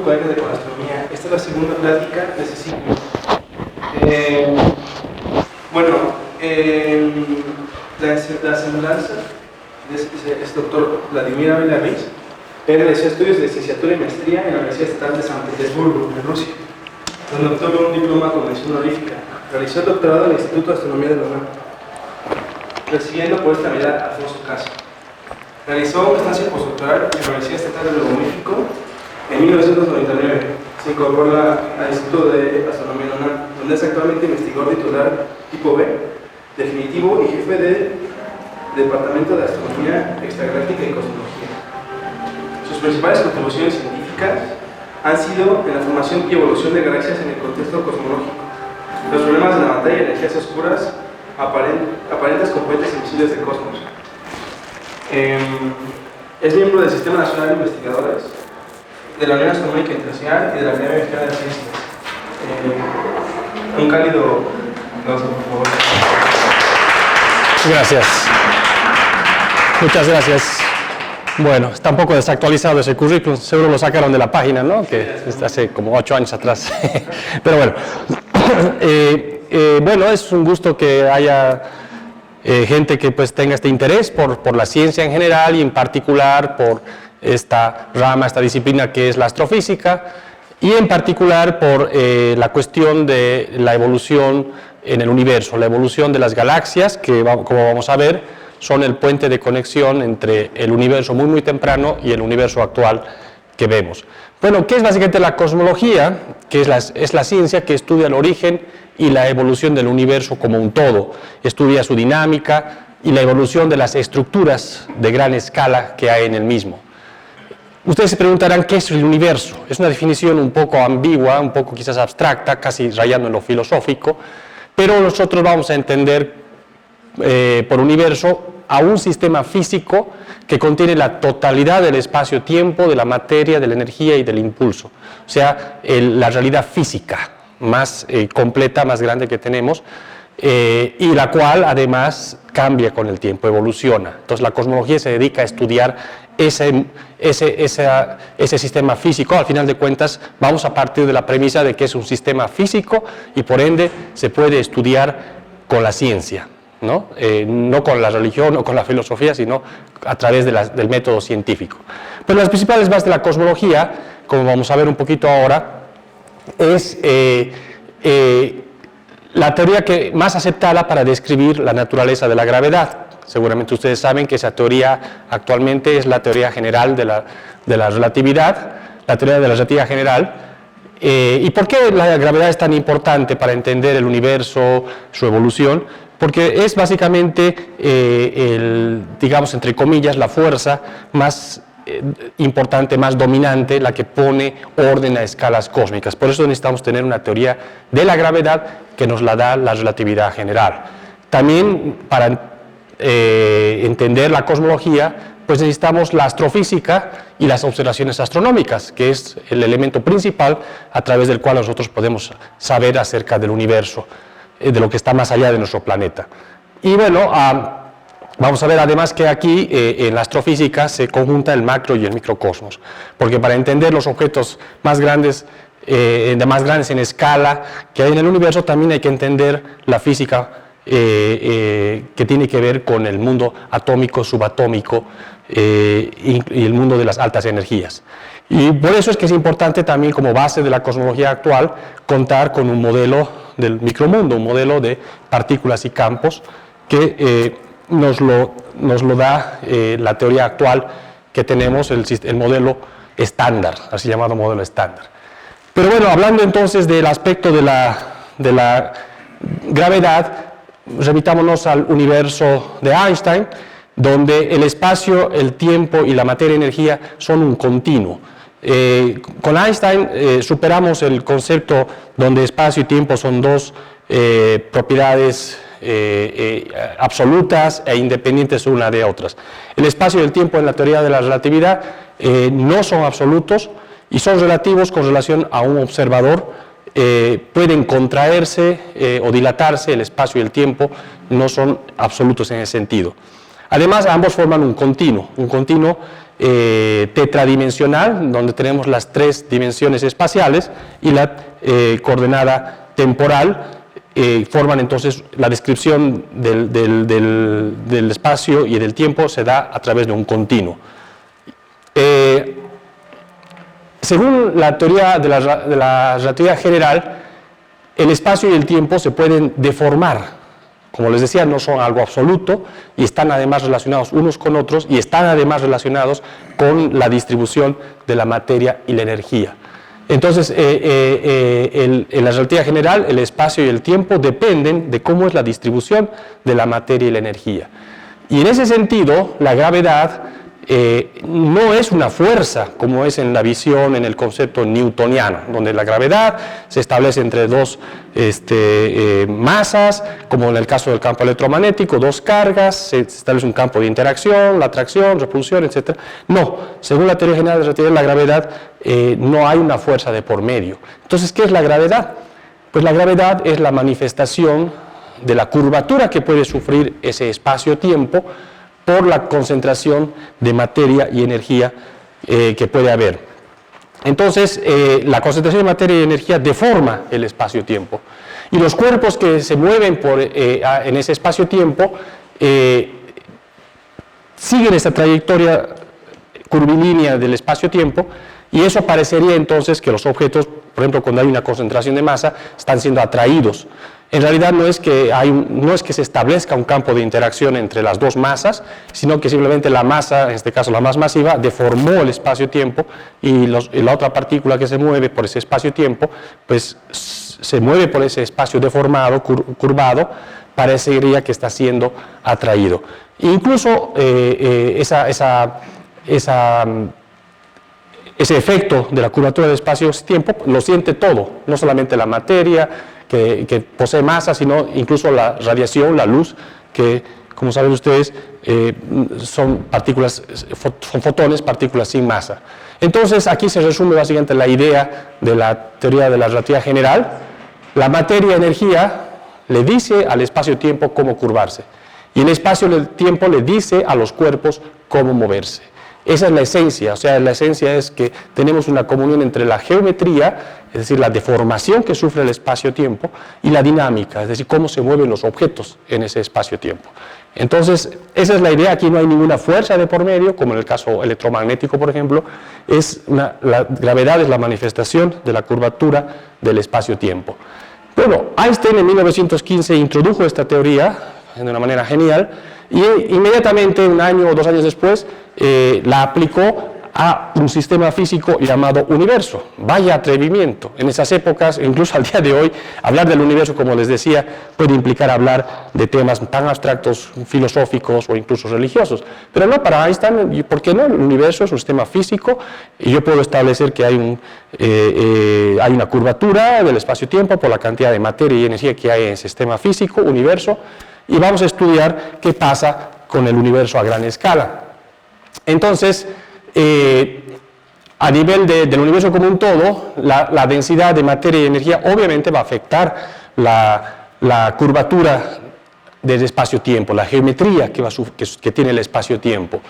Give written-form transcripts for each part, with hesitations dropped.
Conectate con la Astronomía. Esta es la segunda plática de ese ciclo. La semblanza es doctor Vladimir Ávila Riz. Él realizó estudios de licenciatura y maestría en la Universidad Estatal de San Petersburgo, en Rusia, donde obtuvo un diploma con mención honorífica. Realizó el doctorado en el Instituto de Astronomía de la UNAM, recibiendo por esta medida a Alfonso Caso. Realizó una estancia postdoctoral en la Universidad Estatal de Nuevo México en 1999. Se incorporó al Instituto de Astronomía de la UNAM, donde es actualmente investigador titular tipo B, definitivo y jefe del Departamento de Astronomía Extragaláctica y Cosmología. Sus principales contribuciones científicas han sido en la formación y evolución de galaxias en el contexto cosmológico, los problemas de la materia y energías oscuras aparentes componentes invisibles del cosmos. Es miembro del Sistema Nacional de Investigadores, de la Unión Astronómica Internacional y de la Academia Mexicana de Ciencias. Un cálido aplauso, por favor. Gracias. Muchas gracias. Bueno, está un poco desactualizado ese currículum, seguro lo sacaron de la página, ¿no? Que está hace como 8 años atrás. Pero bueno, bueno, es un gusto que haya gente que pues tenga este interés por la ciencia en general y en particular por esta rama, esta disciplina que es la astrofísica, y en particular por la cuestión de la evolución en el universo, la evolución de las galaxias, que como vamos a ver, son el puente de conexión entre el universo muy temprano y el universo actual que vemos. Bueno, ¿qué es básicamente la cosmología? Que es la ciencia que estudia el origen y la evolución del universo como un todo, estudia su dinámica y la evolución de las estructuras de gran escala que hay en el mismo. Ustedes se preguntarán qué es el universo. Es una definición un poco ambigua, un poco quizás abstracta, casi rayando en lo filosófico, pero nosotros vamos a entender por universo a un sistema físico que contiene la totalidad del espacio-tiempo, de la materia, de la energía y del impulso. O sea, la realidad física más completa, más grande que tenemos, y la cual además cambia con el tiempo, evoluciona. Entonces la cosmología se dedica a estudiar ese sistema físico. Al final de cuentas vamos a partir de la premisa de que es un sistema físico y por ende se puede estudiar con la ciencia. ¿No? No con la religión o con la filosofía, sino a través del método científico. Pero las principales bases de la cosmología, como vamos a ver un poquito ahora, es la teoría más aceptada para describir la naturaleza de la gravedad. Seguramente ustedes saben que esa teoría actualmente es la teoría general de la relatividad, la teoría de la relatividad general. ¿Y por qué la gravedad es tan importante para entender el universo, su evolución? Porque es básicamente, digamos, entre comillas, la fuerza más importante, más dominante, la que pone orden a escalas cósmicas. Por eso necesitamos tener una teoría de la gravedad que nos la da la relatividad general. También, para entender la cosmología, pues necesitamos la astrofísica y las observaciones astronómicas, que es el elemento principal a través del cual nosotros podemos saber acerca del universo, de lo que está más allá de nuestro planeta. Y bueno, vamos a ver además que aquí en la astrofísica se conjunta el macro y el microcosmos, porque para entender los objetos más grandes en escala que hay en el universo, también hay que entender la física que tiene que ver con el mundo atómico, subatómico y el mundo de las altas energías. Y por eso es que es importante también, como base de la cosmología actual, contar con un modelo del micromundo, un modelo de partículas y campos que nos lo da la teoría actual que tenemos, el modelo estándar, así llamado modelo estándar. Pero bueno, hablando entonces del aspecto de la gravedad, remitámonos al universo de Einstein, donde el espacio, el tiempo y la materia-energía son un continuo. Con Einstein superamos el concepto donde espacio y tiempo son dos propiedades absolutas e independientes una de otras. El espacio y el tiempo en la teoría de la relatividad no son absolutos y son relativos con relación a un observador. Pueden contraerse o dilatarse, el espacio y el tiempo no son absolutos en ese sentido. Además, ambos forman un continuo tetradimensional, donde tenemos las 3 dimensiones espaciales, y la coordenada temporal, forman entonces la descripción del espacio y del tiempo se da a través de un continuo. Según la teoría de la relatividad general, el espacio y el tiempo se pueden deformar. Como les decía, no son algo absoluto y están además relacionados unos con otros y están además relacionados con la distribución de la materia y la energía. Entonces, en la relatividad general, el espacio y el tiempo dependen de cómo es la distribución de la materia y la energía. Y en ese sentido, la gravedad no es una fuerza, como es en la visión, en el concepto newtoniano, donde la gravedad se establece entre 2 masas, como en el caso del campo electromagnético, 2 cargas, se establece un campo de interacción, la atracción, repulsión, etc. No, según la teoría general de la relatividad, la gravedad no hay una fuerza de por medio. Entonces, ¿qué es la gravedad? Pues la gravedad es la manifestación de la curvatura que puede sufrir ese espacio-tiempo por la concentración de materia y energía que puede haber. Entonces, la concentración de materia y energía deforma el espacio-tiempo. Y los cuerpos que se mueven en ese espacio-tiempo siguen esta trayectoria curvilínea del espacio-tiempo, y eso parecería entonces que los objetos, por ejemplo, cuando hay una concentración de masa, están siendo atraídos. En realidad no es que se establezca un campo de interacción entre las 2 masas, sino que simplemente la masa, en este caso la más masiva, deformó el espacio-tiempo y la otra partícula que se mueve por ese espacio-tiempo, pues se mueve por ese espacio deformado, curvado, parecería que está siendo atraído. Incluso ese efecto de la curvatura del espacio-tiempo lo siente todo, no solamente la materia que posee masa, sino incluso la radiación, la luz, que, como saben ustedes, son fotones, partículas sin masa. Entonces, aquí se resume básicamente la idea de la teoría de la relatividad general. La materia y energía le dice al espacio-tiempo cómo curvarse, y el espacio-tiempo le dice a los cuerpos cómo moverse. Esa es la esencia, o sea, la esencia es que tenemos una comunión entre la geometría, es decir, la deformación que sufre el espacio-tiempo, y la dinámica, es decir, cómo se mueven los objetos en ese espacio-tiempo. Entonces, esa es la idea, aquí no hay ninguna fuerza de por medio, como en el caso electromagnético, por ejemplo, la gravedad es la manifestación de la curvatura del espacio-tiempo. Bueno, Einstein en 1915 introdujo esta teoría de una manera genial, y inmediatamente, 1 año o 2 años después, la aplicó a un sistema físico llamado universo. Vaya atrevimiento. En esas épocas, incluso al día de hoy, hablar del universo, como les decía, puede implicar hablar de temas tan abstractos, filosóficos o incluso religiosos. Pero no, para Einstein, ¿por qué no? El universo es un sistema físico y yo puedo establecer que hay una curvatura del espacio-tiempo por la cantidad de materia y energía que hay en el sistema físico, universo, y vamos a estudiar qué pasa con el universo a gran escala. Entonces, a nivel del universo como un todo, la densidad de materia y energía obviamente va a afectar la curvatura del espacio-tiempo, la geometría que tiene el espacio-tiempo.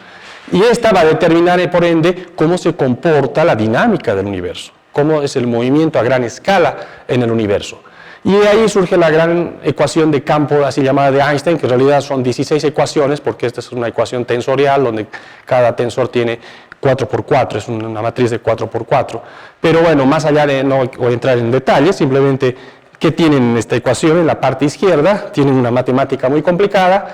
Y esta va a determinar, por ende, cómo se comporta la dinámica del universo, cómo es el movimiento a gran escala en el universo. Y de ahí surge la gran ecuación de campo, así llamada de Einstein, que en realidad son 16 ecuaciones, porque esta es una ecuación tensorial, donde cada tensor tiene 4×4, es una matriz de 4×4. Pero bueno, más allá de no entrar en detalles, simplemente, ¿qué tienen en esta ecuación? En la parte izquierda tienen una matemática muy complicada,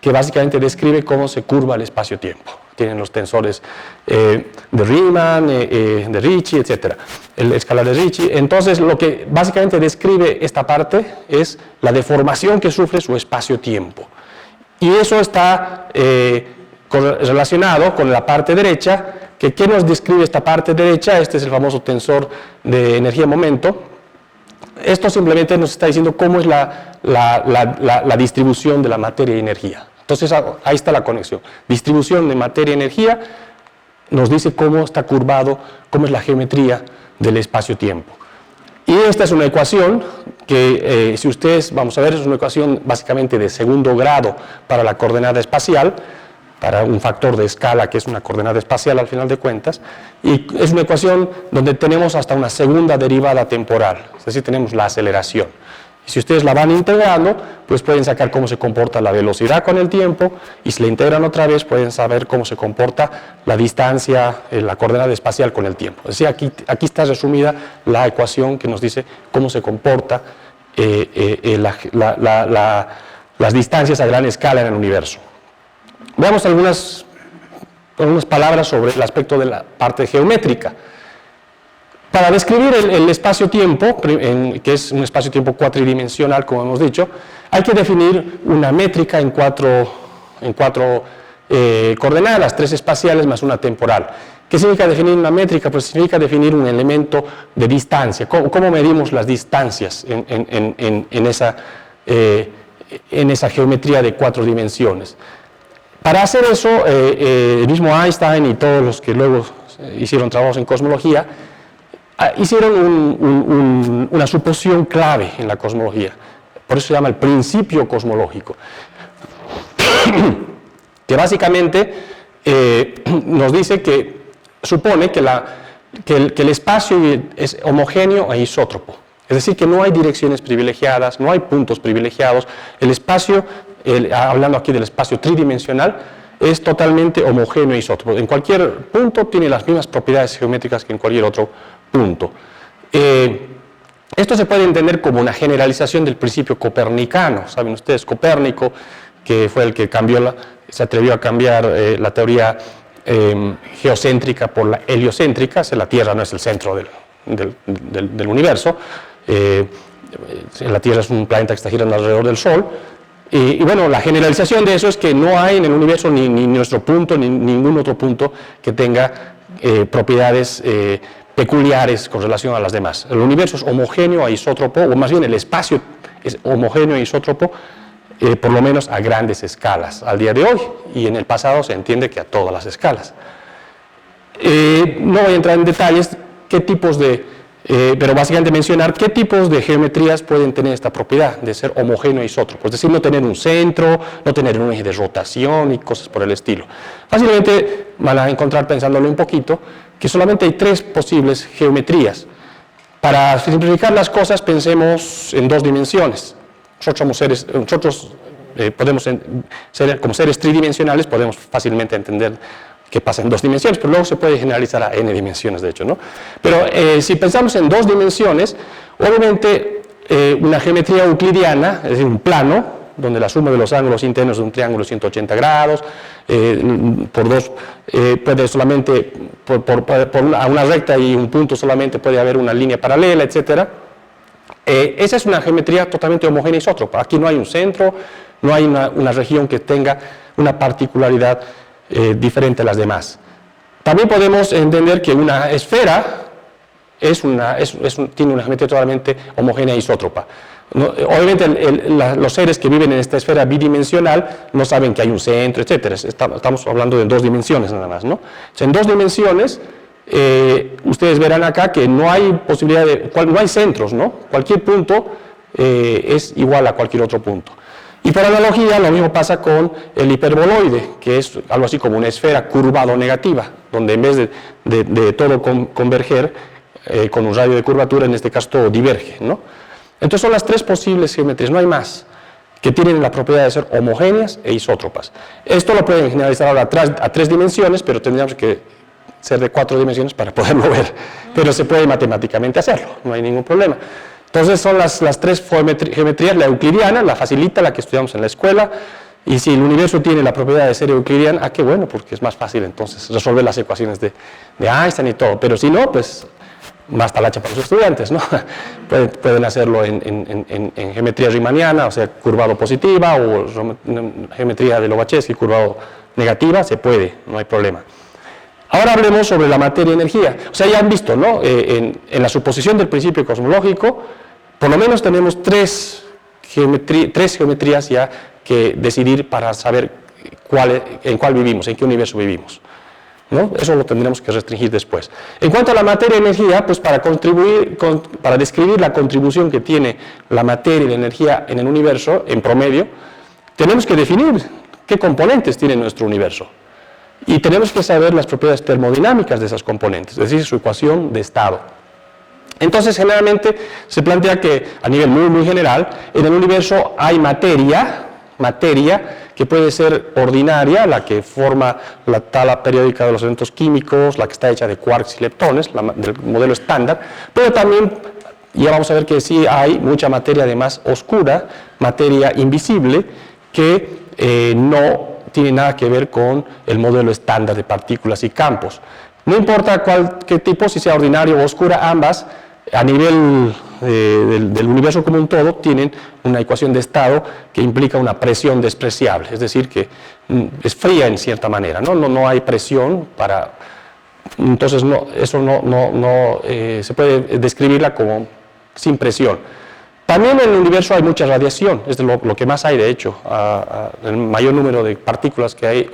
que básicamente describe cómo se curva el espacio-tiempo. Tienen los tensores de Riemann, de Ricci, etc. El escalar de Ricci. Entonces, lo que básicamente describe esta parte es la deformación que sufre su espacio-tiempo. Y eso está relacionado con la parte derecha, que ¿qué nos describe esta parte derecha? Este es el famoso tensor de energía-momento. Esto simplemente nos está diciendo cómo es la distribución de la materia y energía. Entonces, ahí está la conexión. Distribución de materia y energía nos dice cómo está curvado, cómo es la geometría del espacio-tiempo. Y esta es una ecuación que, si ustedes, vamos a ver, es una ecuación básicamente de segundo grado para la coordenada espacial, para un factor de escala que es una coordenada espacial al final de cuentas, y es una ecuación donde tenemos hasta una segunda derivada temporal, es decir, tenemos la aceleración. Y si ustedes la van integrando, pues pueden sacar cómo se comporta la velocidad con el tiempo, y si la integran otra vez pueden saber cómo se comporta la distancia, la coordenada espacial con el tiempo. Es decir, aquí está resumida la ecuación que nos dice cómo se comporta las distancias a gran escala en el universo. Veamos algunas palabras sobre el aspecto de la parte geométrica. Para describir el espacio-tiempo, que es un espacio-tiempo cuatridimensional, como hemos dicho, hay que definir una métrica en cuatro coordenadas, 3 espaciales más una temporal. ¿Qué significa definir una métrica? Pues significa definir un elemento de distancia. ¿Cómo medimos las distancias en esa geometría de 4 dimensiones? Para hacer eso, el mismo Einstein y todos los que luego hicieron trabajos en cosmología, hicieron una suposición clave en la cosmología. Por eso se llama el principio cosmológico. Que básicamente nos dice que supone que el espacio es homogéneo e isótropo. Es decir, que no hay direcciones privilegiadas, no hay puntos privilegiados. El espacio, hablando aquí del espacio tridimensional, es totalmente homogéneo e isótropo. En cualquier punto tiene las mismas propiedades geométricas que en cualquier otro punto. Esto se puede entender como una generalización del principio copernicano. Saben ustedes, Copérnico, que fue el que se atrevió a cambiar la teoría geocéntrica por la heliocéntrica. La Tierra no es el centro del universo. La Tierra es un planeta que está girando alrededor del Sol. Y bueno, la generalización de eso es que no hay en el universo ni nuestro punto, ni ningún otro punto que tenga propiedades peculiares con relación a las demás. El universo es homogéneo e isótropo, o más bien el espacio es homogéneo e isótropo, por lo menos a grandes escalas al día de hoy, y en el pasado se entiende que a todas las escalas. No voy a entrar en detalles pero básicamente mencionar qué tipos de geometrías pueden tener esta propiedad de ser homogéneo e isótropo, es decir, no tener un centro, no tener un eje de rotación y cosas por el estilo. Fácilmente van a encontrar, pensándolo un poquito, que solamente hay 3 posibles geometrías. Para simplificar las cosas, pensemos en 2 dimensiones. Nosotros podemos ser como seres tridimensionales, podemos fácilmente entender que pasa en 2 dimensiones, pero luego se puede generalizar a n dimensiones, de hecho, ¿no? Pero si pensamos en 2 dimensiones, obviamente una geometría euclidiana, es decir, un plano, donde la suma de los ángulos internos de un triángulo es 180 grados, por 2 puede solamente, a una recta y un punto solamente puede haber una línea paralela, etc. Esa es una geometría totalmente homogénea e isótropa. Aquí no hay un centro, no hay una región que tenga una particularidad diferente a las demás. También podemos entender que una esfera tiene una geometría totalmente homogénea e isótropa. Obviamente los seres que viven en esta esfera bidimensional no saben que hay un centro, etc. Estamos hablando de 2 dimensiones nada más, ¿no? O sea, en 2 dimensiones ustedes verán acá que no hay posibilidad no hay centros, ¿no? Cualquier punto es igual a cualquier otro punto. Y por analogía, lo mismo pasa con el hiperboloide, que es algo así como una esfera curvado negativa, donde en vez de todo converger con un radio de curvatura, en este caso todo diverge, ¿no? Entonces son las 3 posibles geometrías, no hay más, que tienen la propiedad de ser homogéneas e isótropas. Esto lo pueden generalizar ahora a 3 dimensiones, pero tendríamos que ser de 4 dimensiones para poderlo ver, pero se puede matemáticamente hacerlo, no hay ningún problema. Entonces son las 3 geometrías, la euclidiana, la facilita, la que estudiamos en la escuela, y si el universo tiene la propiedad de ser euclidiana, qué bueno, porque es más fácil entonces resolver las ecuaciones de Einstein y todo, pero si no, pues más talacha para los estudiantes, ¿no? Pueden hacerlo en geometría riemanniana, o sea, curvado positiva, o geometría de Lobachevsky, curvado negativa, se puede, no hay problema. Ahora hablemos sobre la materia-energía. O sea, ya han visto, ¿no? En la suposición del principio cosmológico, por lo menos tenemos 3 geometrías ya que decidir para saber en cuál vivimos, en qué universo vivimos, ¿no? Eso lo tendremos que restringir después. En cuanto a la materia-energía, pues para describir la contribución que tiene la materia y la energía en el universo, en promedio, tenemos que definir qué componentes tiene nuestro universo. Y tenemos que saber las propiedades termodinámicas de esas componentes, es decir, su ecuación de estado. Entonces, generalmente se plantea que, a nivel muy general, en el universo hay materia que puede ser ordinaria, la que forma la tabla periódica de los elementos químicos, la que está hecha de quarks y leptones, del modelo estándar, pero también ya vamos a ver que sí hay mucha materia además oscura, materia invisible, que no tiene nada que ver con el modelo estándar de partículas y campos. No importa qué tipo, si sea ordinario o oscura, ambas, a nivel del universo como un todo, tienen una ecuación de estado que implica una presión despreciable, es decir, que es fría en cierta manera, no hay presión para... Entonces, eso no se puede describirla como sin presión. También en el universo hay mucha radiación, es lo que más hay, de hecho, el mayor número de partículas que hay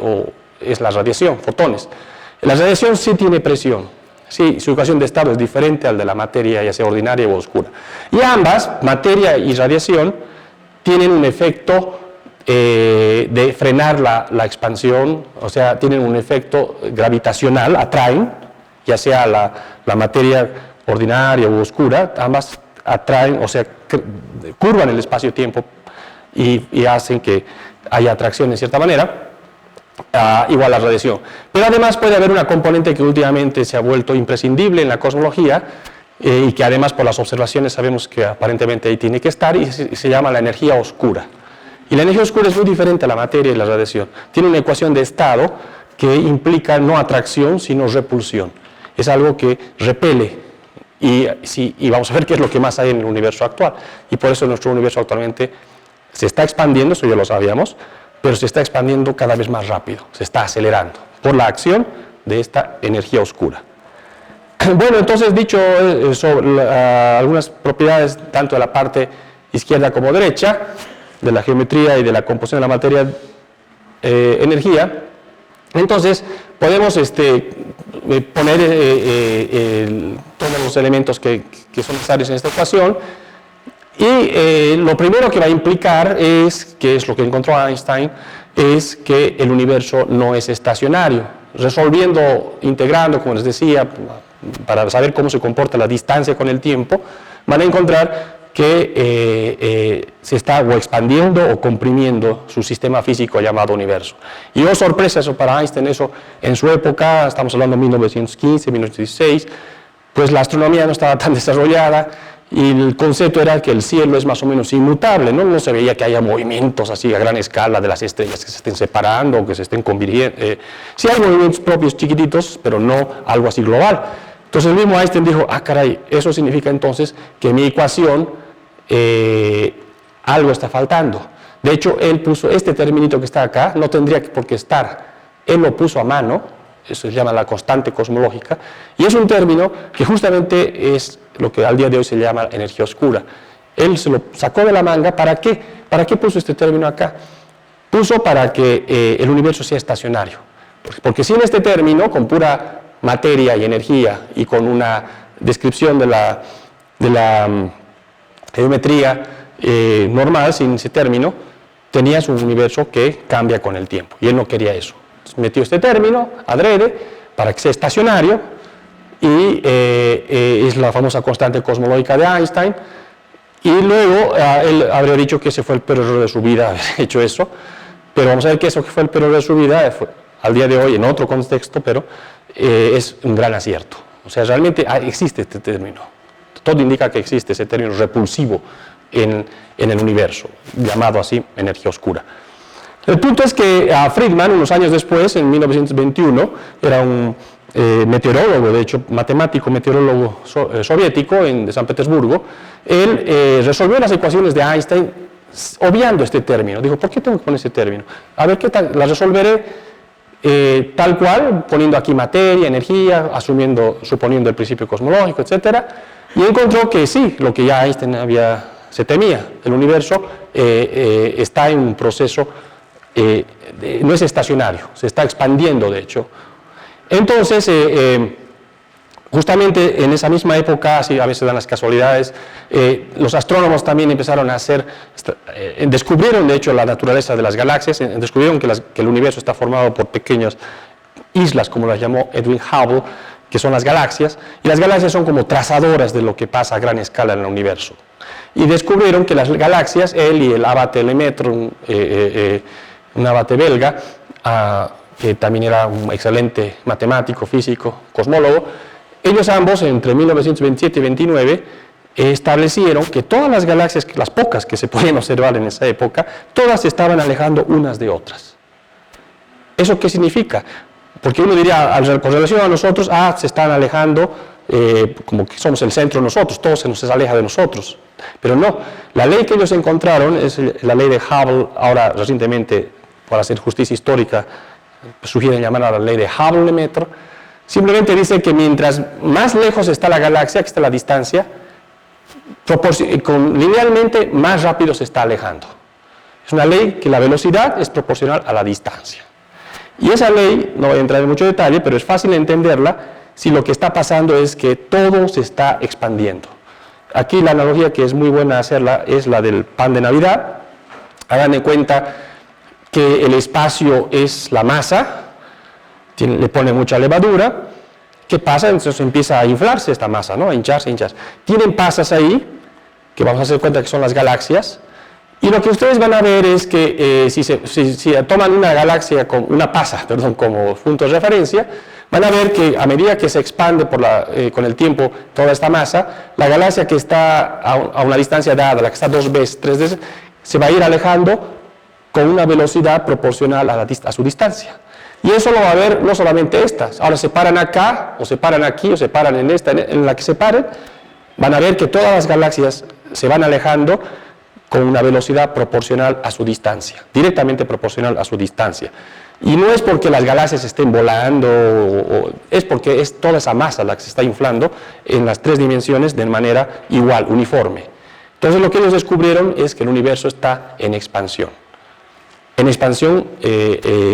es la radiación, fotones. La radiación sí tiene presión. Sí, su ecuación de estado es diferente al de la materia, ya sea ordinaria o oscura. Y ambas, materia y radiación, tienen un efecto de frenar la expansión, o sea, tienen un efecto gravitacional, atraen, ya sea la materia ordinaria o oscura, ambas atraen, o sea, curvan el espacio-tiempo y hacen que haya atracción de cierta manera. Igual a la radiación. Pero además puede haber una componente que últimamente se ha vuelto imprescindible en la cosmología y que además por las observaciones sabemos que aparentemente ahí tiene que estar, y se llama la energía oscura. Y la energía oscura es muy diferente a la materia y la radiación. Tiene una ecuación de estado que implica no atracción sino repulsión. Es algo que repele y vamos a ver qué es lo que más hay en el universo actual. Y por eso nuestro universo actualmente se está expandiendo, eso ya lo sabíamos, pero se está expandiendo cada vez más rápido, se está acelerando por la acción de esta energía oscura. Bueno, entonces, dicho sobre algunas propiedades tanto de la parte izquierda como derecha, de la geometría y de la composición de la materia energía, entonces podemos poner todos los elementos que son necesarios en esta ecuación. Y lo primero que va a implicar que es lo que encontró Einstein, es que el universo no es estacionario. Resolviendo, integrando, como les decía, para saber cómo se comporta la distancia con el tiempo, van a encontrar que se está o expandiendo o comprimiendo su sistema físico llamado universo. Y oh sorpresa, eso para Einstein, eso en su época, estamos hablando de 1915, 1916, pues la astronomía no estaba tan desarrollada, y el concepto era que el cielo es más o menos inmutable, no se veía que haya movimientos así a gran escala de las estrellas que se estén separando o que se estén convirtiendo. Sí hay movimientos propios chiquititos, pero no algo así global. Entonces el mismo Einstein dijo, caray, eso significa entonces que mi ecuación algo está faltando. De hecho, él puso este terminito que está acá, no tendría por qué estar, él lo puso a mano. Eso se llama la constante cosmológica, y es un término que justamente es lo que al día de hoy se llama energía oscura. Él se lo sacó de la manga. ¿Para qué? ¿Para qué puso este término acá? Puso para que el universo sea estacionario, porque sin este término, con pura materia y energía y con una descripción de la geometría normal, sin ese término, tenías un universo que cambia con el tiempo, y él no quería eso. Metió este término adrede para que sea estacionario, y es la famosa constante cosmológica de Einstein. Y luego él habría dicho que ese fue el peor error de su vida haber hecho eso, pero vamos a ver que eso que fue el peor error de su vida al día de hoy en otro contexto, pero es un gran acierto. O sea, realmente existe este término, todo indica que existe ese término repulsivo en el universo, llamado así energía oscura. El punto es que Friedman, unos años después, en 1921, era un meteorólogo, de hecho matemático meteorólogo soviético de San Petersburgo. Él resolvió las ecuaciones de Einstein obviando este término. Dijo, ¿por qué tengo que poner ese término? A ver qué tal, las resolveré tal cual, poniendo aquí materia, energía, suponiendo el principio cosmológico, etc. Y encontró que sí, lo que ya Einstein se temía, el universo está en un proceso, no es estacionario, se está expandiendo de hecho. Entonces, Justamente en esa misma época, así a veces dan las casualidades, los astrónomos también empezaron a descubrieron de hecho la naturaleza de las galaxias, descubrieron que el universo está formado por pequeñas islas, como las llamó Edwin Hubble, que son las galaxias, y las galaxias son como trazadoras de lo que pasa a gran escala en el universo. Y descubrieron que las galaxias, él y el abate Lemaitre, un abate belga, que también era un excelente matemático, físico, cosmólogo, ellos ambos, entre 1927 y 29, establecieron que todas las galaxias, las pocas que se podían observar en esa época, todas se estaban alejando unas de otras. ¿Eso qué significa? Porque uno diría, con relación a nosotros, se están alejando, como que somos el centro nosotros, todo se nos aleja de nosotros. Pero no, la ley que ellos encontraron es la ley de Hubble, ahora recientemente, para hacer justicia histórica, sugieren llamarla la ley de Hubble-Lemaitre. Simplemente dice que mientras más lejos está la galaxia, que está la distancia, linealmente más rápido se está alejando. Es una ley que la velocidad es proporcional a la distancia. Y esa ley, no voy a entrar en mucho detalle, pero es fácil entenderla si lo que está pasando es que todo se está expandiendo. Aquí la analogía que es muy buena hacerla es la del pan de Navidad. Hagan en cuenta que el espacio es la masa, le pone mucha levadura. ¿Qué pasa? Entonces empieza a inflarse esta masa, ¿no? A hincharse, hincharse. Tienen pasas ahí, que vamos a hacer cuenta que son las galaxias, y lo que ustedes van a ver es que si toman una galaxia, una pasa, como punto de referencia, van a ver que a medida que se expande con el tiempo toda esta masa, la galaxia que está a una distancia dada, la que está 2 veces, 3 veces, se va a ir alejando con una velocidad proporcional a su distancia. Y eso lo va a ver no solamente estas. Ahora se paran acá, o se paran aquí, o se paran en esta, en la que se paren, van a ver que todas las galaxias se van alejando con una velocidad proporcional a su distancia, directamente proporcional a su distancia. Y no es porque las galaxias estén volando, es porque es toda esa masa la que se está inflando en las 3 dimensiones de manera igual, uniforme. Entonces lo que ellos descubrieron es que el universo está en expansión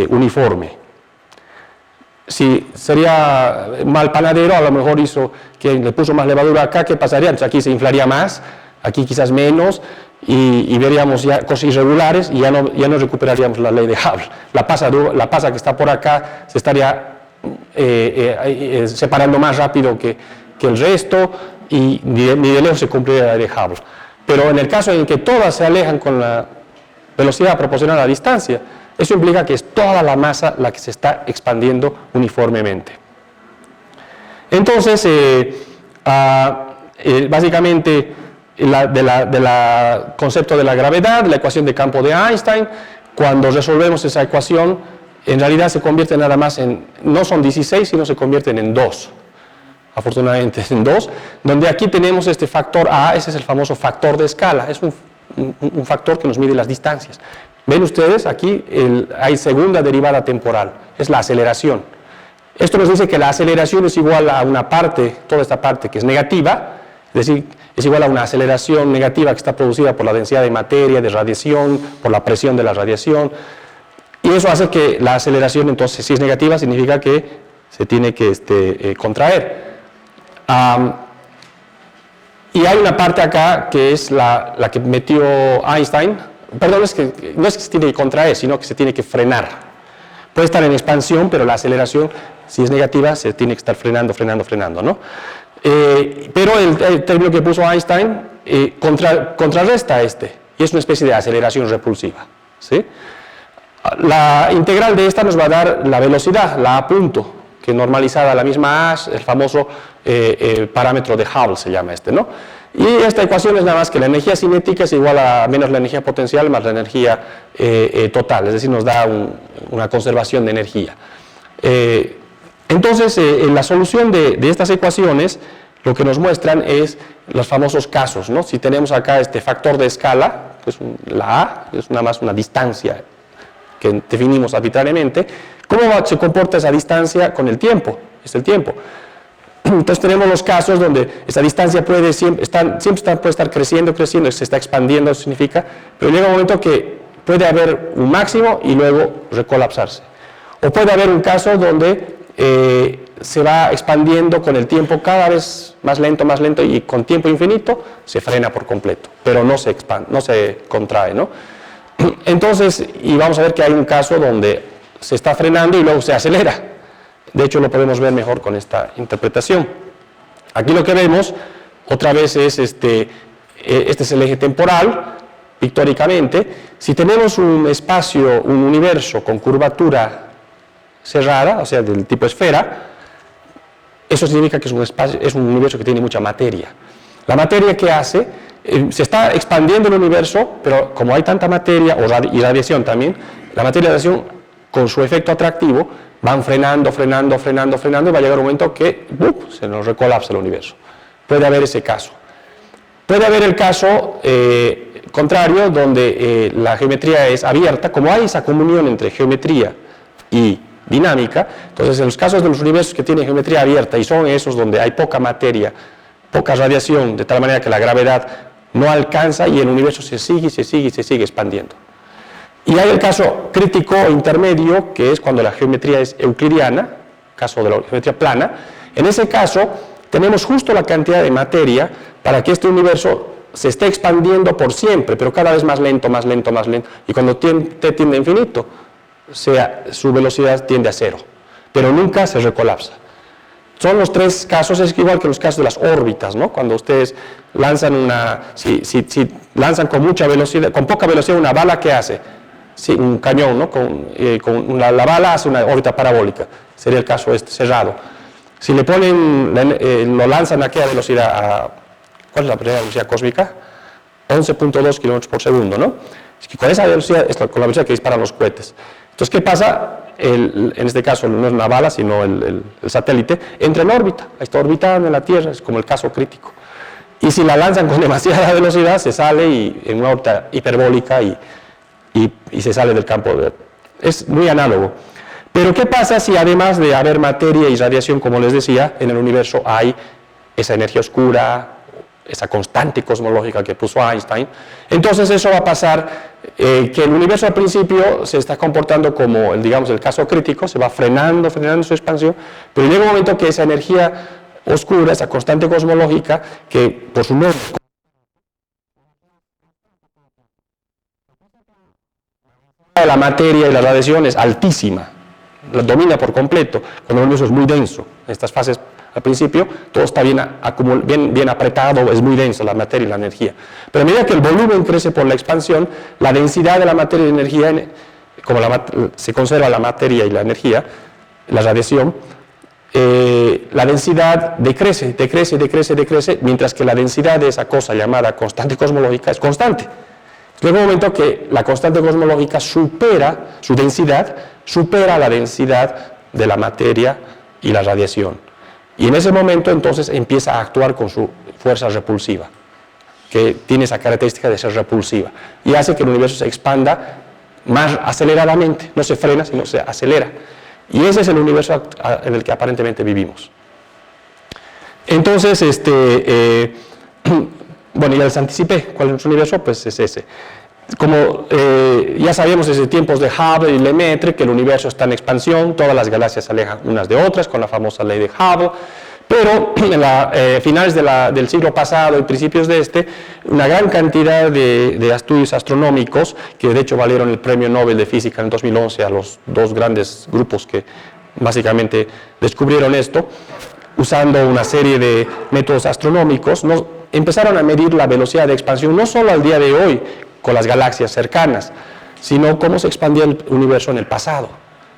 uniforme. Si sería mal panadero, a lo mejor hizo que le puso más levadura acá, ¿qué pasaría? Entonces aquí se inflaría más, aquí quizás menos, y veríamos ya cosas irregulares y ya no recuperaríamos la ley de Hubble. La pasa que está por acá se estaría separando más rápido que el resto y ni de lejos se cumpliría la ley de Hubble. Pero en el caso en que todas se alejan con la velocidad proporcional a la distancia, eso implica que es toda la masa la que se está expandiendo uniformemente. Entonces, básicamente, del concepto de la gravedad, la ecuación de campo de Einstein, cuando resolvemos esa ecuación, en realidad se convierte nada más no son 16, sino se convierten en 2. Afortunadamente en 2, donde aquí tenemos este factor A, ese es el famoso factor de escala, es un factor que nos mide las distancias. Ven ustedes, aquí hay segunda derivada temporal, es la aceleración. Esto nos dice que la aceleración es igual a una parte, toda esta parte que es negativa, es decir, es igual a una aceleración negativa que está producida por la densidad de materia, de radiación, por la presión de la radiación, y eso hace que la aceleración, entonces, si es negativa, significa que se tiene que contraer. Y hay una parte acá que es la que metió Einstein, perdón, no es que se tiene que contraer, sino que se tiene que frenar. Puede estar en expansión, pero la aceleración, si es negativa, se tiene que estar frenando, ¿no? Pero el término que puso Einstein contrarresta y es una especie de aceleración repulsiva, ¿sí? La integral de esta nos va a dar la velocidad, la A punto, que normalizada a la misma A, el famoso parámetro de Hubble se llama ¿no? Y esta ecuación es nada más que la energía cinética es igual a menos la energía potencial más la energía total, es decir, nos da una conservación de energía. Entonces, en la solución de estas ecuaciones, lo que nos muestran es los famosos casos, ¿no? Si tenemos acá este factor de escala, que es la A, es nada más una distancia que definimos arbitrariamente, ¿cómo se comporta esa distancia con el tiempo? Es el tiempo. Entonces tenemos los casos donde esa distancia puede siempre estar creciendo, se está expandiendo, eso significa, pero llega un momento que puede haber un máximo y luego recolapsarse. O puede haber un caso donde se va expandiendo con el tiempo cada vez más lento y con tiempo infinito se frena por completo, pero no se expande, no se contrae, ¿no? Entonces, y vamos a ver que hay un caso donde se está frenando y luego se acelera. De hecho, lo podemos ver mejor con esta interpretación. Aquí lo que vemos, otra vez, es este es el eje temporal, pictóricamente. Si tenemos un espacio, un universo con curvatura cerrada, o sea, del tipo esfera, eso significa que es un universo que tiene mucha materia. La materia que hace, se está expandiendo el universo, pero como hay tanta materia, y radiación también, la materia y la radiación, con su efecto atractivo, van frenando, y va a llegar un momento que se nos recolapsa el universo. Puede haber ese caso. Puede haber el caso contrario, donde la geometría es abierta, como hay esa comunión entre geometría y dinámica. Entonces, en los casos de los universos que tienen geometría abierta, y son esos donde hay poca materia, poca radiación, de tal manera que la gravedad no alcanza y el universo se sigue expandiendo. Y hay el caso crítico o intermedio, que es cuando la geometría es euclidiana, caso de la geometría plana. En ese caso, tenemos justo la cantidad de materia para que este universo se esté expandiendo por siempre, pero cada vez más lento, y cuando tiende a infinito, su velocidad tiende a cero, pero nunca se recolapsa. Son los tres casos, es igual que los casos de las órbitas, ¿no? Cuando ustedes lanzan si lanzan con mucha velocidad, con poca velocidad una bala, ¿qué hace? Sí, un cañón, ¿no? La bala hace una órbita parabólica, sería el caso cerrado. Si le ponen, lo lanzan a qué velocidad, ¿cuál es la velocidad cósmica? 11.2 kilómetros por segundo, ¿no? Es que con esa velocidad, con la velocidad que disparan los cohetes. Entonces, ¿qué pasa? En este caso no es una bala, sino el satélite, entra en órbita, está orbitando en la Tierra, es como el caso crítico. Y si la lanzan con demasiada velocidad, se sale en una órbita hiperbólica y se sale del campo. Es muy análogo. Pero ¿qué pasa si además de haber materia y radiación, como les decía, en el universo hay esa energía oscura, esa constante cosmológica que puso Einstein? Entonces eso va a pasar, que el universo al principio se está comportando como, digamos, el caso crítico, se va frenando su expansión, pero llega un momento que esa energía oscura, esa constante cosmológica, que por su nombre, la materia y la radiación es altísima, la domina por completo, cuando el universo es muy denso. En estas fases al principio todo está bien apretado, es muy denso la materia y la energía. Pero a medida que el volumen crece por la expansión, la densidad de la materia y la energía, como se conserva la materia y la energía, la radiación, la densidad decrece, mientras que la densidad de esa cosa llamada constante cosmológica es constante. Llega un momento que la constante cosmológica su densidad supera la densidad de la materia y la radiación. Y en ese momento entonces empieza a actuar con su fuerza repulsiva, que tiene esa característica de ser repulsiva, y hace que el universo se expanda más aceleradamente, no se frena, sino se acelera. Y ese es el universo en el que aparentemente vivimos. Entonces, bueno, ya les anticipé cuál es nuestro universo, pues es ese. Como ya sabíamos desde tiempos de Hubble y Lemaitre que el universo está en expansión, todas las galaxias se alejan unas de otras con la famosa ley de Hubble, pero en finales del siglo pasado y principios de una gran cantidad de estudios astronómicos, que de hecho valieron el premio Nobel de Física en 2011 a los dos grandes grupos que básicamente descubrieron esto, usando una serie de métodos astronómicos, empezaron a medir la velocidad de expansión, no solo al día de hoy, con las galaxias cercanas, sino cómo se expandía el universo en el pasado,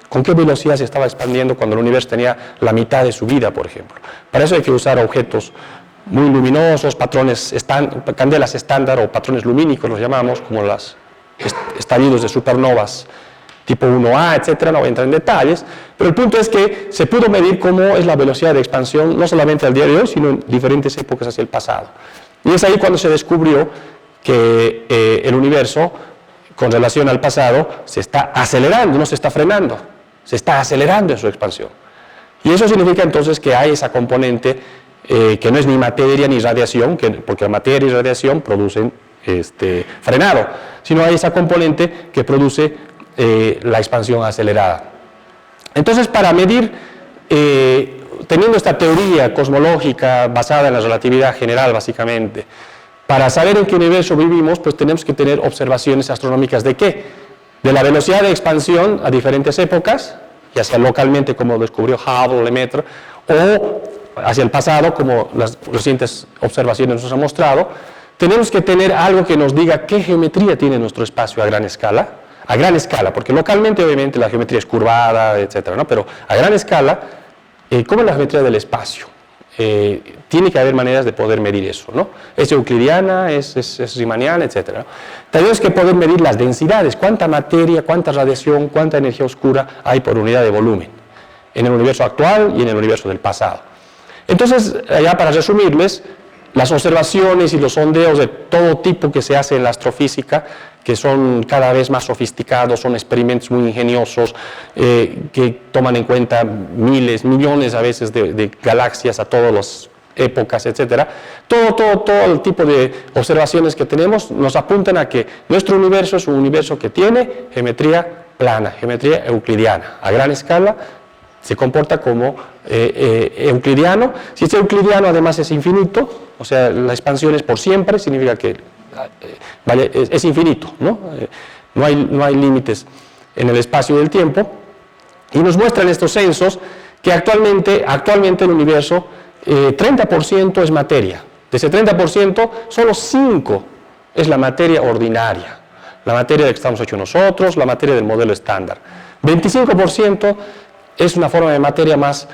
con qué velocidad se estaba expandiendo cuando el universo tenía la mitad de su vida, por ejemplo. Para eso hay que usar objetos muy luminosos, candelas estándar o patrones lumínicos, los llamamos, como los estallidos de supernovas tipo 1A, etcétera, no voy a entrar en detalles, pero el punto es que se pudo medir cómo es la velocidad de expansión, no solamente al día de hoy, sino en diferentes épocas hacia el pasado. Y es ahí cuando se descubrió que el universo, con relación al pasado, se está acelerando, no se está frenando, se está acelerando en su expansión. Y eso significa entonces que hay esa componente que no es ni materia ni radiación, porque la materia y radiación producen frenado, sino hay esa componente que produce la expansión acelerada. Entonces, para medir, teniendo esta teoría cosmológica basada en la relatividad general, básicamente, para saber en qué universo vivimos, pues tenemos que tener observaciones astronómicas ¿de qué? De la velocidad de expansión a diferentes épocas, ya sea localmente como descubrió Hubble, Lemaitre, o hacia el pasado como las recientes observaciones nos han mostrado. Tenemos que tener algo que nos diga qué geometría tiene nuestro espacio a gran escala, porque localmente obviamente la geometría es curvada, etcétera, ¿no? Pero a gran escala, ¿cómo es la geometría del espacio? Tiene que haber maneras de poder medir eso, ¿no? Es euclidiana, es riemanniana, etcétera, ¿no? Tenemos que poder medir las densidades, cuánta materia, cuánta radiación, cuánta energía oscura hay por unidad de volumen, en el universo actual y en el universo del pasado. Entonces, ya para resumirles, las observaciones y los sondeos de todo tipo que se hace en la astrofísica, que son cada vez más sofisticados, son experimentos muy ingeniosos, que toman en cuenta miles, millones a veces de galaxias a todas las épocas, etc. Todo el tipo de observaciones que tenemos nos apuntan a que nuestro universo es un universo que tiene geometría plana, geometría euclidiana, a gran escala. Se comporta como euclidiano. Si es euclidiano, además es infinito, o sea, la expansión es por siempre, significa que es infinito, ¿no? No hay límites en el espacio y el tiempo. Y nos muestran estos censos que actualmente el universo, 30% es materia. De ese 30%, solo 5% es la materia ordinaria, la materia de que estamos hechos nosotros, la materia del modelo estándar. 25% es una forma de materia más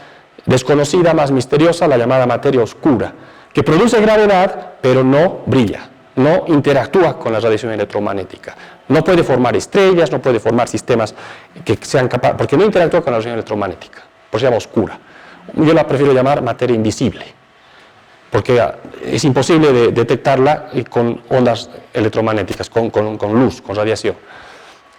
desconocida, más misteriosa, la llamada materia oscura, que produce gravedad, pero no brilla, no interactúa con la radiación electromagnética. No puede formar estrellas, no puede formar sistemas que sean capaces, porque no interactúa con la radiación electromagnética, por eso se llama oscura. Yo la prefiero llamar materia invisible, porque es imposible de detectarla con ondas electromagnéticas, con luz, con radiación.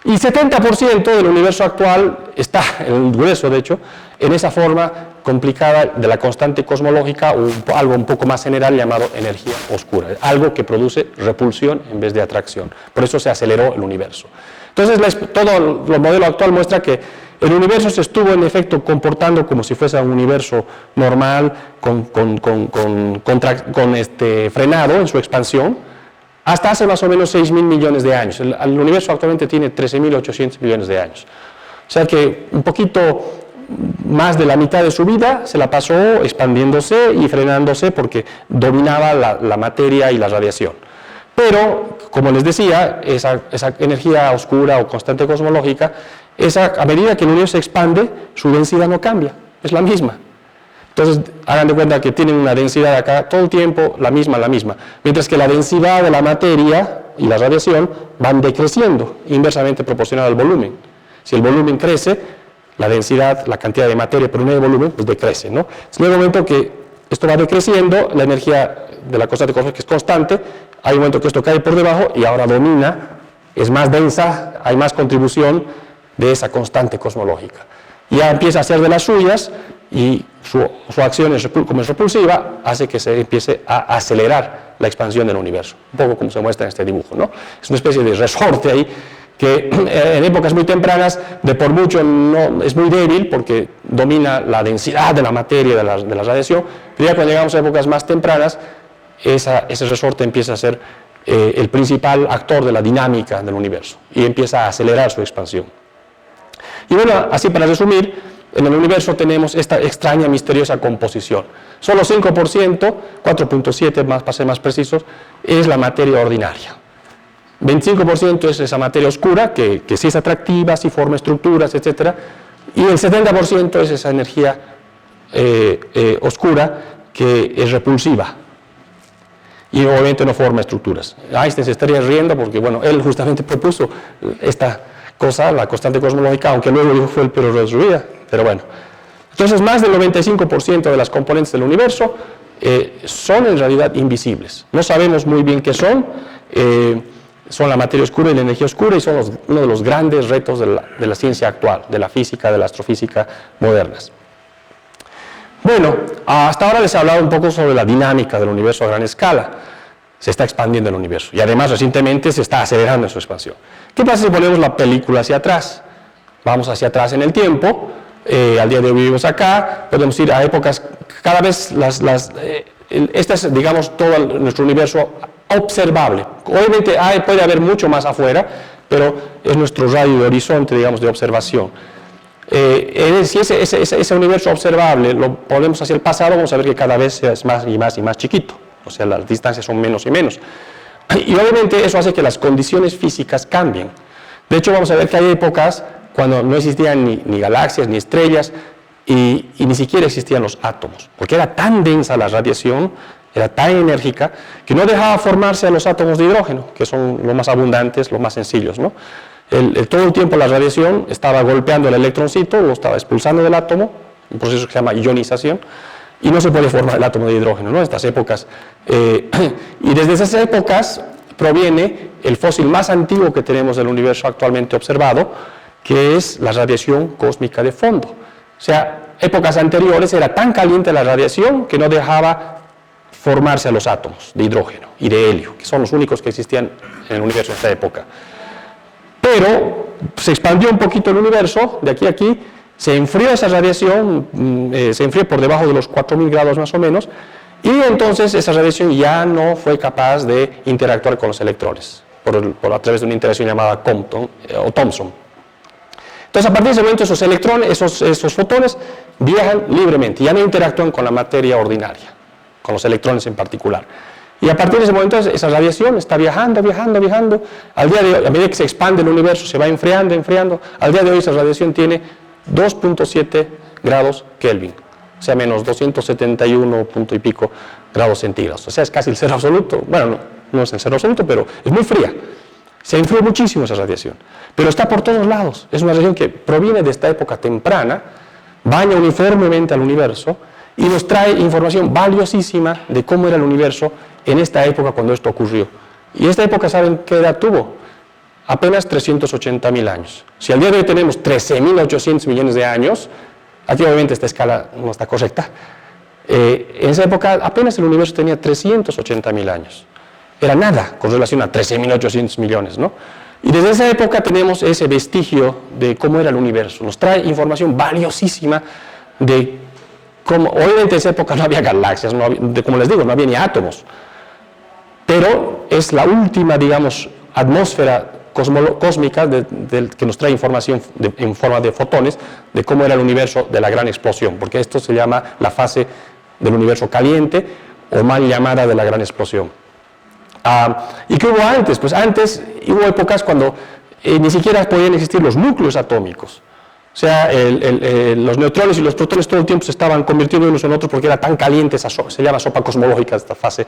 Y 70% del universo actual está, el grueso de hecho, en esa forma complicada de la constante cosmológica, o algo un poco más general llamado energía oscura, algo que produce repulsión en vez de atracción. Por eso se aceleró el universo. Entonces, todo el modelo actual muestra que el universo se estuvo en efecto comportando como si fuese un universo normal, frenado en su expansión, hasta hace más o menos 6.000 millones de años. El universo actualmente tiene 13.800 millones de años. O sea que un poquito más de la mitad de su vida se la pasó expandiéndose y frenándose porque dominaba la materia y la radiación. Pero, como les decía, esa energía oscura o constante cosmológica, a medida que el universo se expande, su densidad no cambia, es la misma. Entonces, hagan de cuenta que tienen una densidad acá todo el tiempo la misma, mientras que la densidad de la materia y la radiación van decreciendo, inversamente proporcional al volumen. Si el volumen crece, la densidad, la cantidad de materia por unidad de volumen, pues decrece, ¿no? En el momento que esto va decreciendo, la energía de la constante cosmológica es constante, hay un momento que esto cae por debajo y ahora domina, es más densa, hay más contribución de esa constante cosmológica. Ya empieza a hacer de las suyas y su acción como es repulsiva hace que se empiece a acelerar la expansión del universo, un poco como se muestra en este dibujo, ¿no? Es una especie de resorte ahí que en épocas muy tempranas de por mucho no, es muy débil porque domina la densidad de la materia, de la radiación, pero ya cuando llegamos a épocas más tempranas ese resorte empieza a ser el principal actor de la dinámica del universo y empieza a acelerar su expansión. Y bueno, así para resumir, en el universo tenemos esta extraña, misteriosa composición. Solo 5%, 4.7 para ser más precisos, es la materia ordinaria. 25% es esa materia oscura, que sí es atractiva, sí forma estructuras, etc. Y el 70% es esa energía oscura que es repulsiva. Y obviamente no forma estructuras. Einstein se estaría riendo porque, bueno, él justamente propuso esta cosa, la constante cosmológica, aunque luego dijo que fue el peor de su vida, pero bueno. Entonces, más del 95% de las componentes del universo son en realidad invisibles. No sabemos muy bien qué son la materia oscura y la energía oscura, y son uno de los grandes retos de la ciencia actual, de la física, de la astrofísica modernas. Bueno, hasta ahora les he hablado un poco sobre la dinámica del universo a gran escala. Se está expandiendo el universo y además recientemente se está acelerando en su expansión. ¿Qué pasa si ponemos la película hacia atrás? Vamos hacia atrás en el tiempo al día de hoy vivimos acá, podemos ir a épocas, cada vez este es, digamos, todo nuestro universo observable. Obviamente puede haber mucho más afuera, pero es nuestro radio de horizonte, digamos, de observación. Si ese universo observable lo ponemos hacia el pasado, vamos a ver que cada vez es más y más y más chiquito, o sea, las distancias son menos y menos. Y obviamente eso hace que las condiciones físicas cambien. De hecho, vamos a ver que hay épocas cuando no existían ni galaxias ni estrellas y ni siquiera existían los átomos, porque era tan densa la radiación, era tan enérgica, que no dejaba formarse a los átomos de hidrógeno, que son los más abundantes, los más sencillos, ¿no? Todo el tiempo la radiación estaba golpeando el electroncito, lo estaba expulsando del átomo, un proceso que se llama ionización, y no se puede formar el átomo de hidrógeno, ¿no? Estas épocas. Y desde esas épocas proviene el fósil más antiguo que tenemos del universo actualmente observado, que es la radiación cósmica de fondo. O sea, épocas anteriores era tan caliente la radiación que no dejaba formarse a los átomos de hidrógeno y de helio, que son los únicos que existían en el universo en esta época. Pero se expandió un poquito el universo, de aquí a aquí, se enfrió esa radiación, se enfrió por debajo de los 4000 grados más o menos, y entonces esa radiación ya no fue capaz de interactuar con los electrones, a través de una interacción llamada Thomson. Entonces, a partir de ese momento, esos electrones, esos fotones, viajan libremente, ya no interactúan con la materia ordinaria, con los electrones en particular. Y a partir de ese momento, esa radiación está viajando. Al día de hoy, a medida que se expande el universo, se va enfriando. Al día de hoy, esa radiación tiene 2.7 grados Kelvin, o sea, menos 271 punto y pico grados centígrados. O sea, es casi el cero absoluto. Bueno, no es el cero absoluto, pero es muy fría. Se enfrió muchísimo esa radiación, pero está por todos lados. Es una radiación que proviene de esta época temprana, baña uniformemente al universo y nos trae información valiosísima de cómo era el universo en esta época cuando esto ocurrió. Y esta época, ¿saben qué edad tuvo? Apenas 380.000 años. Si al día de hoy tenemos 13.800 millones de años, aquí obviamente esta escala no está correcta, en esa época apenas el universo tenía 380.000 años. Era nada con relación a 13.800 millones, ¿no? Y desde esa época tenemos ese vestigio de cómo era el universo. Nos trae información valiosísima de cómo, obviamente en esa época no había galaxias, como les digo, no había ni átomos. Pero es la última, digamos, atmósfera cósmica que nos trae información en forma de fotones de cómo era el universo de la gran explosión, porque esto se llama la fase del universo caliente o mal llamada de la gran explosión. ¿Y qué hubo antes? Pues antes hubo épocas cuando ni siquiera podían existir los núcleos atómicos. O sea, los neutrones y los protones todo el tiempo se estaban convirtiendo unos en otros porque era tan caliente, se llama sopa cosmológica esta fase,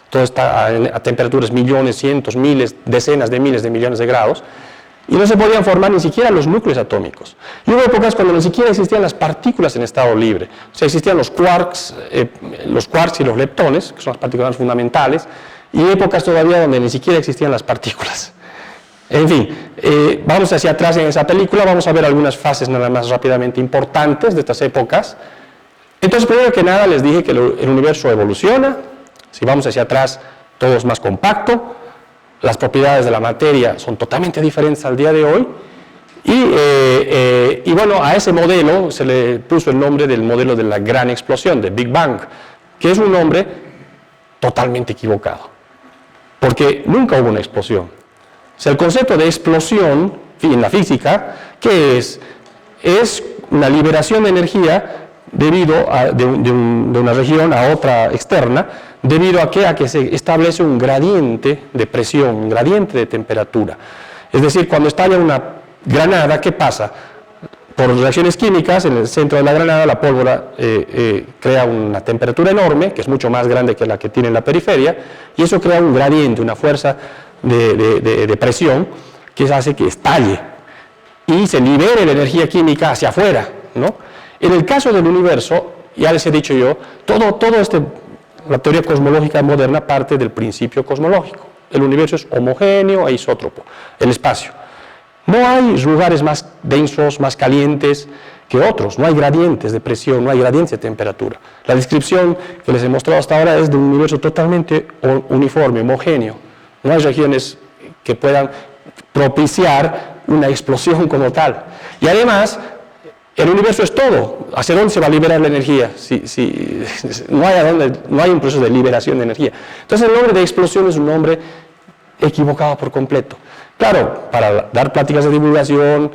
todo está a temperaturas millones, cientos, miles, decenas de miles de millones de grados, y no se podían formar ni siquiera los núcleos atómicos. Y hubo épocas cuando ni siquiera existían las partículas en estado libre, o sea, existían los quarks y los leptones, que son las partículas fundamentales, y épocas todavía donde ni siquiera existían las partículas. En fin, vamos hacia atrás en esa película, vamos a ver algunas fases nada más rápidamente importantes de estas épocas. Entonces, primero que nada les dije que el universo evoluciona, si vamos hacia atrás todo es más compacto, las propiedades de la materia son totalmente diferentes al día de hoy, y bueno, a ese modelo se le puso el nombre del modelo de la gran explosión, de Big Bang, que es un nombre totalmente equivocado, porque nunca hubo una explosión. O sea, el concepto de explosión en la física, ¿qué es? Es una liberación de energía debido de una región a otra externa, debido a que se establece un gradiente de presión, un gradiente de temperatura. Es decir, cuando estalla una granada, ¿qué pasa? Por reacciones químicas, en el centro de la granada, la pólvora crea una temperatura enorme, que es mucho más grande que la que tiene en la periferia, y eso crea un gradiente, una fuerza de presión, que hace que estalle y se libere la energía química hacia afuera, ¿no? En el caso del universo, ya les he dicho yo, la teoría cosmológica moderna parte del principio cosmológico. El universo es homogéneo e isótropo, el espacio. No hay lugares más densos, más calientes que otros, no hay gradientes de presión, no hay gradientes de temperatura. La descripción que les he mostrado hasta ahora es de un universo totalmente uniforme, homogéneo. No hay regiones que puedan propiciar una explosión como tal. Y además, El universo es todo. ¿Hacia dónde se va a liberar la energía? Si no hay un proceso de liberación de energía. Entonces el nombre de explosión es un nombre equivocado por completo. Claro, para dar pláticas de divulgación,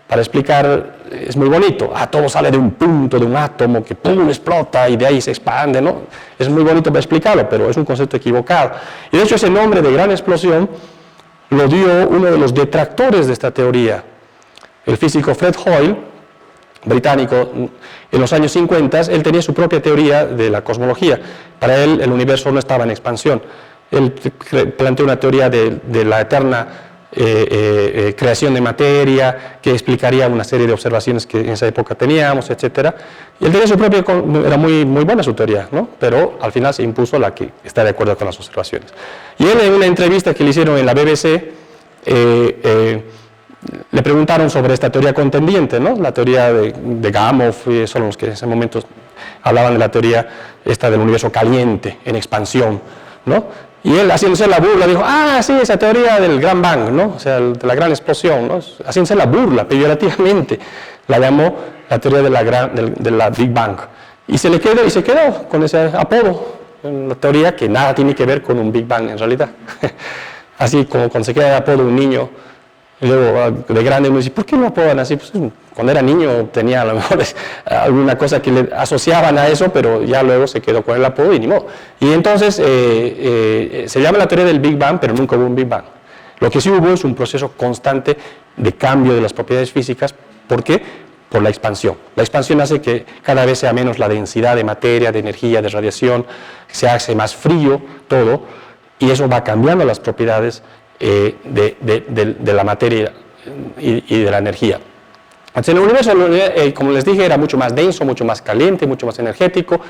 para explicar, es muy bonito. Todo sale de un punto, de un átomo que ¡pum! Explota y de ahí se expande, ¿no? Es muy bonito para explicarlo, pero es un concepto equivocado. Y de hecho ese nombre de gran explosión lo dio uno de los detractores de esta teoría, el físico Fred Hoyle, británico. En los años 50, él tenía su propia teoría de la cosmología. Para él el universo no estaba en expansión. Él planteó una teoría de la eterna creación de materia, que explicaría una serie de observaciones que en esa época teníamos, etc. Y él tenía su propia, era muy buena su teoría, ¿no? Pero al final se impuso la que está de acuerdo con las observaciones. Y él, en una entrevista que le hicieron en la BBC, le preguntaron sobre esta teoría contendiente, ¿no? La teoría de Gamow, son los que en ese momento hablaban de la teoría esta del universo caliente, en expansión, ¿no? Y él, haciéndose la burla, dijo, sí, esa teoría del Gran Bang, ¿no? O sea, de la gran explosión, ¿no? Haciéndose la burla, peyorativamente, la llamó la teoría de la Big Bang. Y se quedó con ese apodo, una teoría que nada tiene que ver con un Big Bang en realidad. Así como cuando se queda de apodo un niño, y luego de grande uno dice, ¿por qué lo apodan así? Pues cuando era niño tenía a lo mejor alguna cosa que le asociaban a eso, pero ya luego se quedó con el apodo y ni modo. Y entonces se llama la teoría del Big Bang, pero nunca hubo un Big Bang. Lo que sí hubo es un proceso constante de cambio de las propiedades físicas. ¿Por qué? Por la expansión. La expansión hace que cada vez sea menos la densidad de materia, de energía, de radiación, se hace más frío todo, y eso va cambiando las propiedades de la materia y de la energía. Entonces, en el universo, como les dije, era mucho más denso, mucho más caliente, mucho más energético,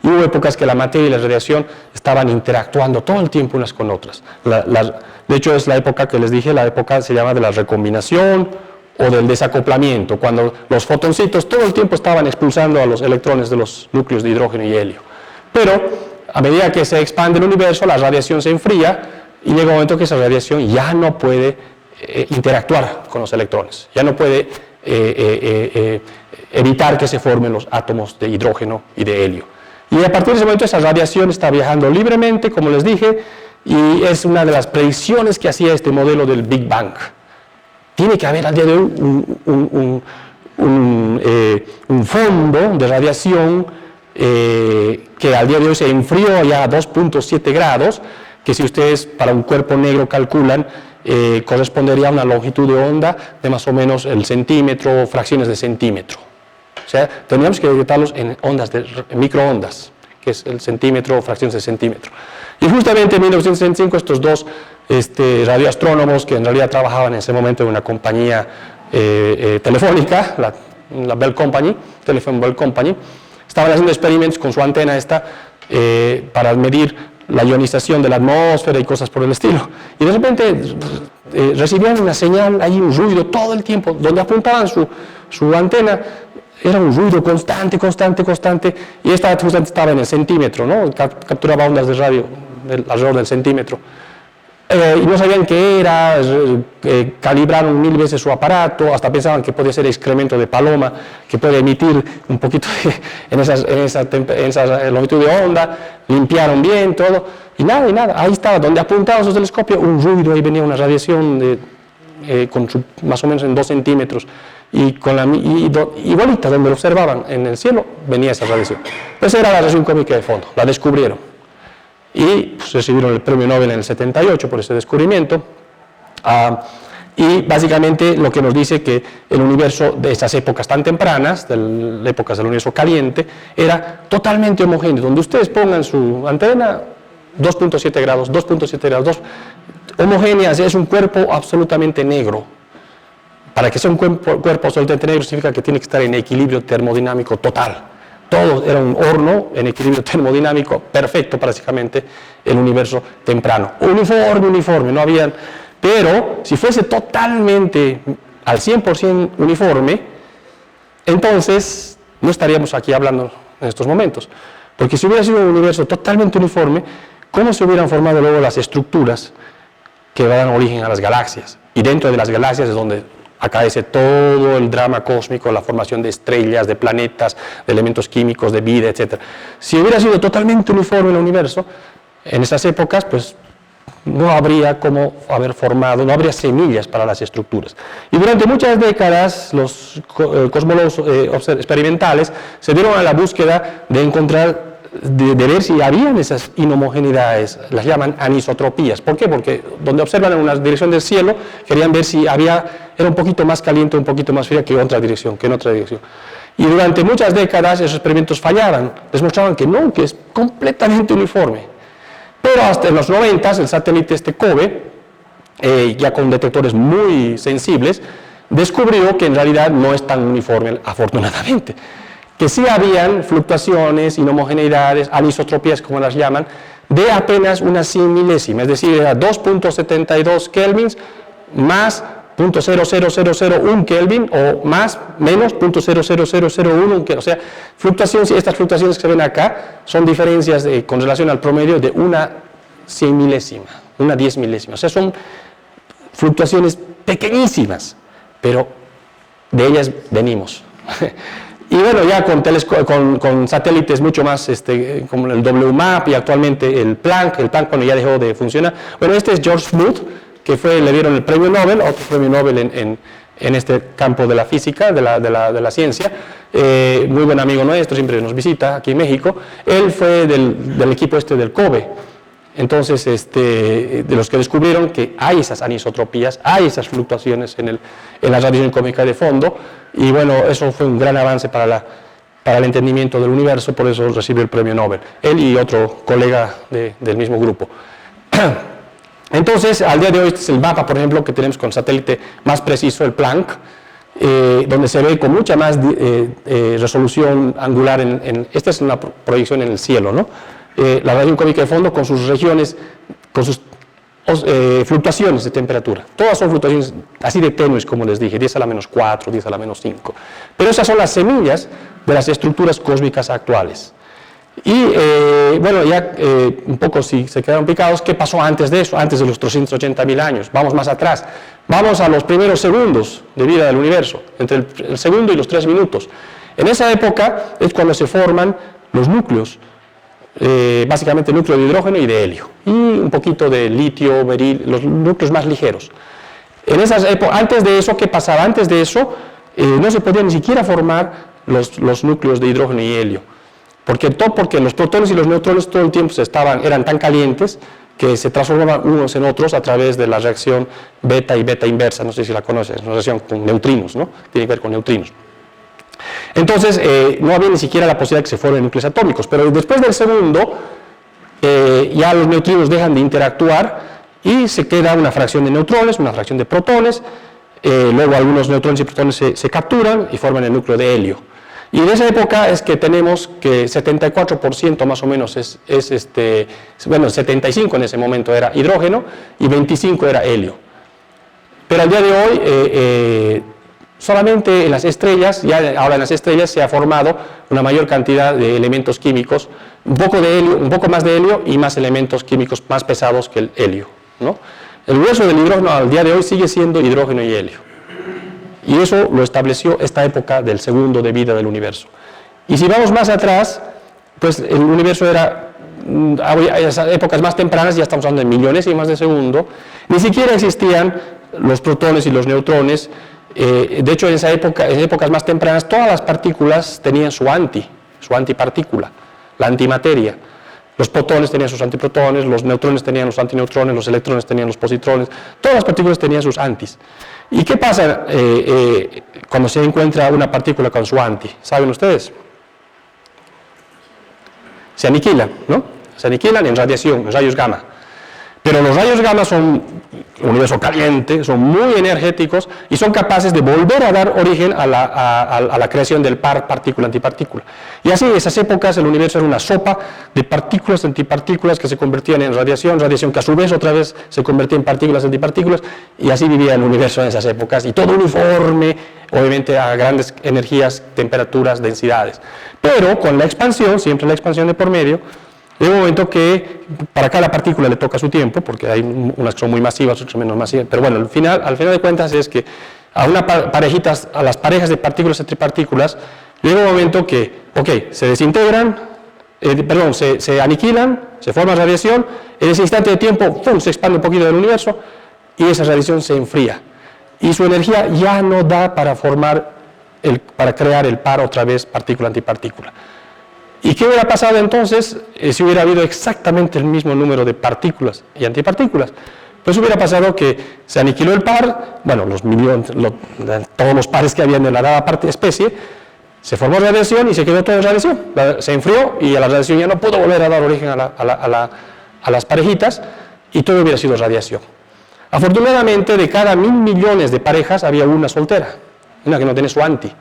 y hubo épocas que la materia y la radiación estaban interactuando todo el tiempo unas con otras. De hecho, es la época que les dije, la época se llama de la recombinación o del desacoplamiento, cuando los fotoncitos todo el tiempo estaban expulsando a los electrones de los núcleos de hidrógeno y helio. Pero a medida que se expande el universo, la radiación se enfría, y llega un momento que esa radiación ya no puede interactuar con los electrones, ya no puede evitar que se formen los átomos de hidrógeno y de helio. Y a partir de ese momento esa radiación está viajando libremente, como les dije, y es una de las predicciones que hacía este modelo del Big Bang. Tiene que haber al día de hoy un fondo de radiación que al día de hoy se enfrió ya a 2.7 grados, que si ustedes para un cuerpo negro calculan, correspondería a una longitud de onda de más o menos el centímetro, fracciones de centímetro. O sea, tendríamos que detectarlos en ondas, en microondas, que es el centímetro o fracciones de centímetro. Y justamente en 1965 estos dos radioastrónomos, que en realidad trabajaban en ese momento en una compañía telefónica, la Bell Company, Telephone Bell Company, estaban haciendo experimentos con su antena para medir la ionización de la atmósfera y cosas por el estilo. Y de repente recibían una señal, hay un ruido todo el tiempo, donde apuntaban su antena, era un ruido constante, y esta justamente estaba en el centímetro, ¿no? Capturaba ondas de radio alrededor del centímetro. Y no sabían qué era, calibraron 1000 veces su aparato, hasta pensaban que podía ser excremento de paloma, que puede emitir un poquito en esa longitud de onda, limpiaron bien todo, y nada, ahí estaba, donde apuntaban su telescopio, un ruido, ahí venía una radiación más o menos en 2 centímetros, y igualita, donde lo observaban en el cielo, venía esa radiación. Esa era la radiación cósmica de fondo, la descubrieron. Y pues, recibieron el premio Nobel en el 78 por ese descubrimiento. Y básicamente lo que nos dice que el universo de esas épocas tan tempranas, de las épocas del universo caliente, era totalmente homogéneo. Donde ustedes pongan su antena, 2.7 grados, homogéneas, es un cuerpo absolutamente negro. Para que sea un cuerpo absolutamente negro significa que tiene que estar en equilibrio termodinámico total. Todo era un horno en equilibrio termodinámico perfecto, prácticamente, el universo temprano. Uniforme, no había. Pero si fuese totalmente al 100% uniforme, entonces no estaríamos aquí hablando en estos momentos. Porque si hubiera sido un universo totalmente uniforme, ¿cómo se hubieran formado luego las estructuras que dan origen a las galaxias? Y dentro de las galaxias es donde acaece todo el drama cósmico, la formación de estrellas, de planetas, de elementos químicos, de vida, etc. Si hubiera sido totalmente uniforme el universo, en esas épocas, pues no habría cómo haber formado, no habría semillas para las estructuras. Y durante muchas décadas los cosmólogos experimentales se dieron a la búsqueda de encontrar, de ver si habían esas inhomogeneidades, las llaman anisotropías. ¿Por qué? Porque donde observan en una dirección del cielo, querían ver si era un poquito más caliente, un poquito más fría que en otra dirección. Y durante muchas décadas esos experimentos fallaban, les mostraban que no, que es completamente uniforme. Pero hasta en los 90 el satélite COBE, ya con detectores muy sensibles, descubrió que en realidad no es tan uniforme, afortunadamente. Que sí habían fluctuaciones, inhomogeneidades, anisotropías, como las llaman, de apenas una 100 milésima, es decir, era 2.72 kelvins más 0.00001 Kelvin o más, menos 0.00001 Kelvin. O sea, fluctuaciones, estas fluctuaciones que se ven acá son diferencias con relación al promedio de una 100 milésima, una 10 milésima. O sea, son fluctuaciones pequeñísimas, pero de ellas venimos. Y bueno, ya con satélites mucho más, como el WMAP y actualmente el Planck bueno, ya dejó de funcionar. Bueno, este es George Smoot, que le dieron el premio Nobel, otro premio Nobel en este campo de la física, de la ciencia, muy buen amigo nuestro, siempre nos visita aquí en México. Él fue del equipo del COBE, entonces de los que descubrieron que hay esas anisotropías, hay esas fluctuaciones en la radiación cósmica de fondo, y bueno, eso fue un gran avance para el entendimiento del universo, por eso recibió el premio Nobel, él y otro colega del mismo grupo. Entonces, al día de hoy, este es el mapa, por ejemplo, que tenemos con satélite más preciso, el Planck, donde se ve con mucha más resolución angular. Esta es una proyección en el cielo, ¿no? La radiación cósmica de fondo con sus regiones, con sus fluctuaciones de temperatura. Todas son fluctuaciones así de tenues, como les dije, 10 a la menos 4, 10 a la menos 5. Pero esas son las semillas de las estructuras cósmicas actuales. Y bueno, ya un poco si se quedaron picados, ¿qué pasó antes de eso? Antes de los 380.000 años. Vamos más atrás. Vamos a los primeros segundos de vida del universo, entre el segundo y los 3 minutos. En esa época es cuando se forman los núcleos, básicamente núcleo de hidrógeno y de helio, y un poquito de litio, beril, los núcleos más ligeros. En esas épocas, antes de eso, ¿qué pasaba? Antes de eso no se podían ni siquiera formar los núcleos de hidrógeno y helio. Porque los protones y los neutrones todo el tiempo eran tan calientes que se transformaban unos en otros a través de la reacción beta y beta inversa, no sé si la conoces, una reacción con neutrinos, ¿no? Tiene que ver con neutrinos. Entonces, no había ni siquiera la posibilidad de que se formen núcleos atómicos, pero después del segundo, ya los neutrinos dejan de interactuar y se queda una fracción de neutrones, una fracción de protones, luego algunos neutrones y protones se capturan y forman el núcleo de helio. Y en esa época es que tenemos que 74% más o menos bueno, 75 en ese momento era hidrógeno y 25 era helio. Pero al día de hoy, solamente en las estrellas, ahora en las estrellas se ha formado una mayor cantidad de elementos químicos, un poco más de helio y más elementos químicos más pesados que el helio, ¿no? El grueso del hidrógeno al día de hoy sigue siendo hidrógeno y helio. Y eso lo estableció esta época del segundo de vida del universo. Y si vamos más atrás, pues el universo era, en esas épocas más tempranas, ya estamos hablando de milésimas de segundo, ni siquiera existían los protones y los neutrones. De hecho, en épocas más tempranas, todas las partículas tenían su antipartícula, la antimateria. Los protones tenían sus antiprotones, los neutrones tenían los antineutrones, los electrones tenían los positrones, todas las partículas tenían sus antis. ¿Y qué pasa cuando se encuentra una partícula con su anti? ¿Saben ustedes? Se aniquilan, ¿no? Se aniquilan en radiación, en rayos gamma. Pero los rayos gamma son un universo caliente, son muy energéticos y son capaces de volver a dar origen a la creación del par partícula-antipartícula. Y así, en esas épocas, el universo era una sopa de partículas, antipartículas que se convertían en radiación que a su vez otra vez se convertía en partículas, antipartículas, y así vivía el universo en esas épocas, y todo uniforme, obviamente a grandes energías, temperaturas, densidades. Pero con la expansión, siempre la expansión de por medio, de un momento que para cada partícula le toca su tiempo, porque hay unas que son muy masivas, otras menos masivas, pero bueno, al final de cuentas es que a las parejas de partículas entre partículas, llega un momento que, se desintegran, se aniquilan, se forma radiación, en ese instante de tiempo, ¡pum!, se expande un poquito del universo y esa radiación se enfría. Y su energía ya no da para crear el par otra vez partícula-antipartícula. ¿Y qué hubiera pasado entonces si hubiera habido exactamente el mismo número de partículas y antipartículas? Pues hubiera pasado que se aniquiló el par, bueno, todos los pares que habían de la dada especie, se formó radiación y se quedó todo en radiación. Se enfrió y a la radiación ya no pudo volver a dar origen a las parejitas y todo hubiera sido radiación. Afortunadamente, de cada 1000 millones de parejas había una soltera, una que no tiene su anti.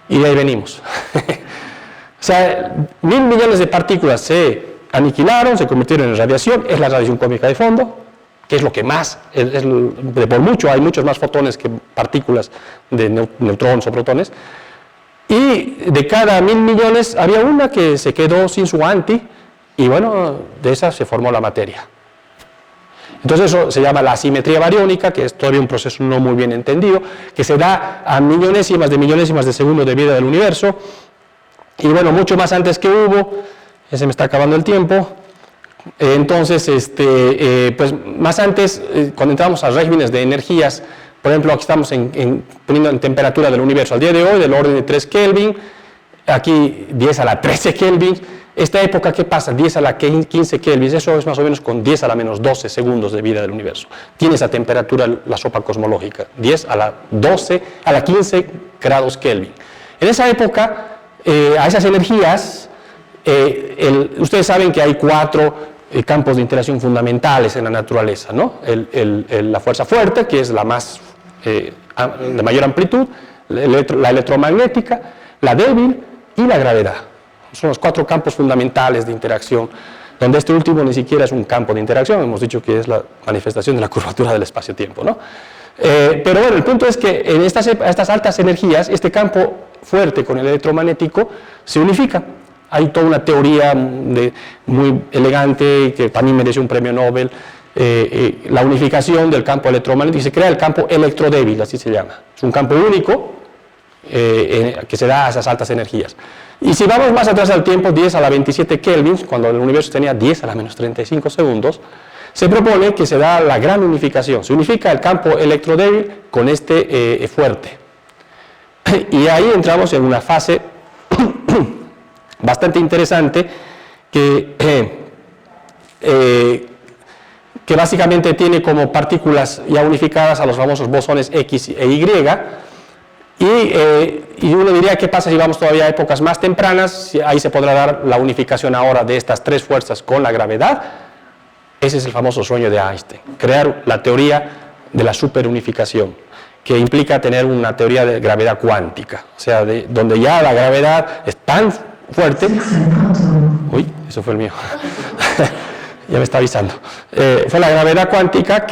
Y de ahí venimos. O sea, 1000 millones de partículas se aniquilaron, se convirtieron en radiación, es la radiación cósmica de fondo, que es lo que más, por mucho, hay muchos más fotones que partículas de neutrones o protones. Y de cada 1000 millones había una que se quedó sin su anti, y bueno, de esa se formó la materia. Entonces eso se llama la asimetría bariónica, que es todavía un proceso no muy bien entendido, que se da a millonésimas de segundo de vida del universo, y bueno, mucho más antes que hubo, ya se me está acabando el tiempo, entonces, pues más antes, cuando entramos a regímenes de energías, por ejemplo, aquí estamos poniendo en temperatura del universo al día de hoy, del orden de 3 Kelvin, aquí 10 a la 13 Kelvin. Esta época, ¿qué pasa? 10 a la 15 Kelvin, eso es más o menos con 10 a la menos 12 segundos de vida del universo. Tiene esa temperatura la sopa cosmológica, 10 a la 12, a la 15 grados Kelvin. En esa época, a esas energías, ustedes saben que hay 4 campos de interacción fundamentales en la naturaleza, ¿no? La fuerza fuerte, que es la de mayor amplitud, la electromagnética, la débil y la gravedad. Son los 4 campos fundamentales de interacción, donde este último ni siquiera es un campo de interacción, hemos dicho que es la manifestación de la curvatura del espacio-tiempo, ¿no? Pero bueno, el punto es que en estas altas energías, este campo fuerte con el electromagnético se unifica. Hay toda una teoría muy elegante que también mereció un premio Nobel, la unificación del campo electromagnético, y se crea el campo electrodébil, así se llama. Es un campo único que se da a esas altas energías. Y si vamos más atrás al tiempo, 10 a la 27 Kelvin, cuando el universo tenía 10 a la menos 35 segundos, se propone que se da la gran unificación. Se unifica el campo electrodébil con este fuerte. Y ahí entramos en una fase bastante interesante que básicamente tiene como partículas ya unificadas a los famosos bosones X e Y, y uno diría, ¿qué pasa si vamos todavía a épocas más tempranas? Ahí se podrá dar la unificación ahora de estas 3 fuerzas con la gravedad. Ese es el famoso sueño de Einstein, crear la teoría de la superunificación, que implica tener una teoría de gravedad cuántica, o sea, donde ya la gravedad es tan fuerte. Uy, eso fue el mío. Ya me está avisando. Fue la gravedad cuántica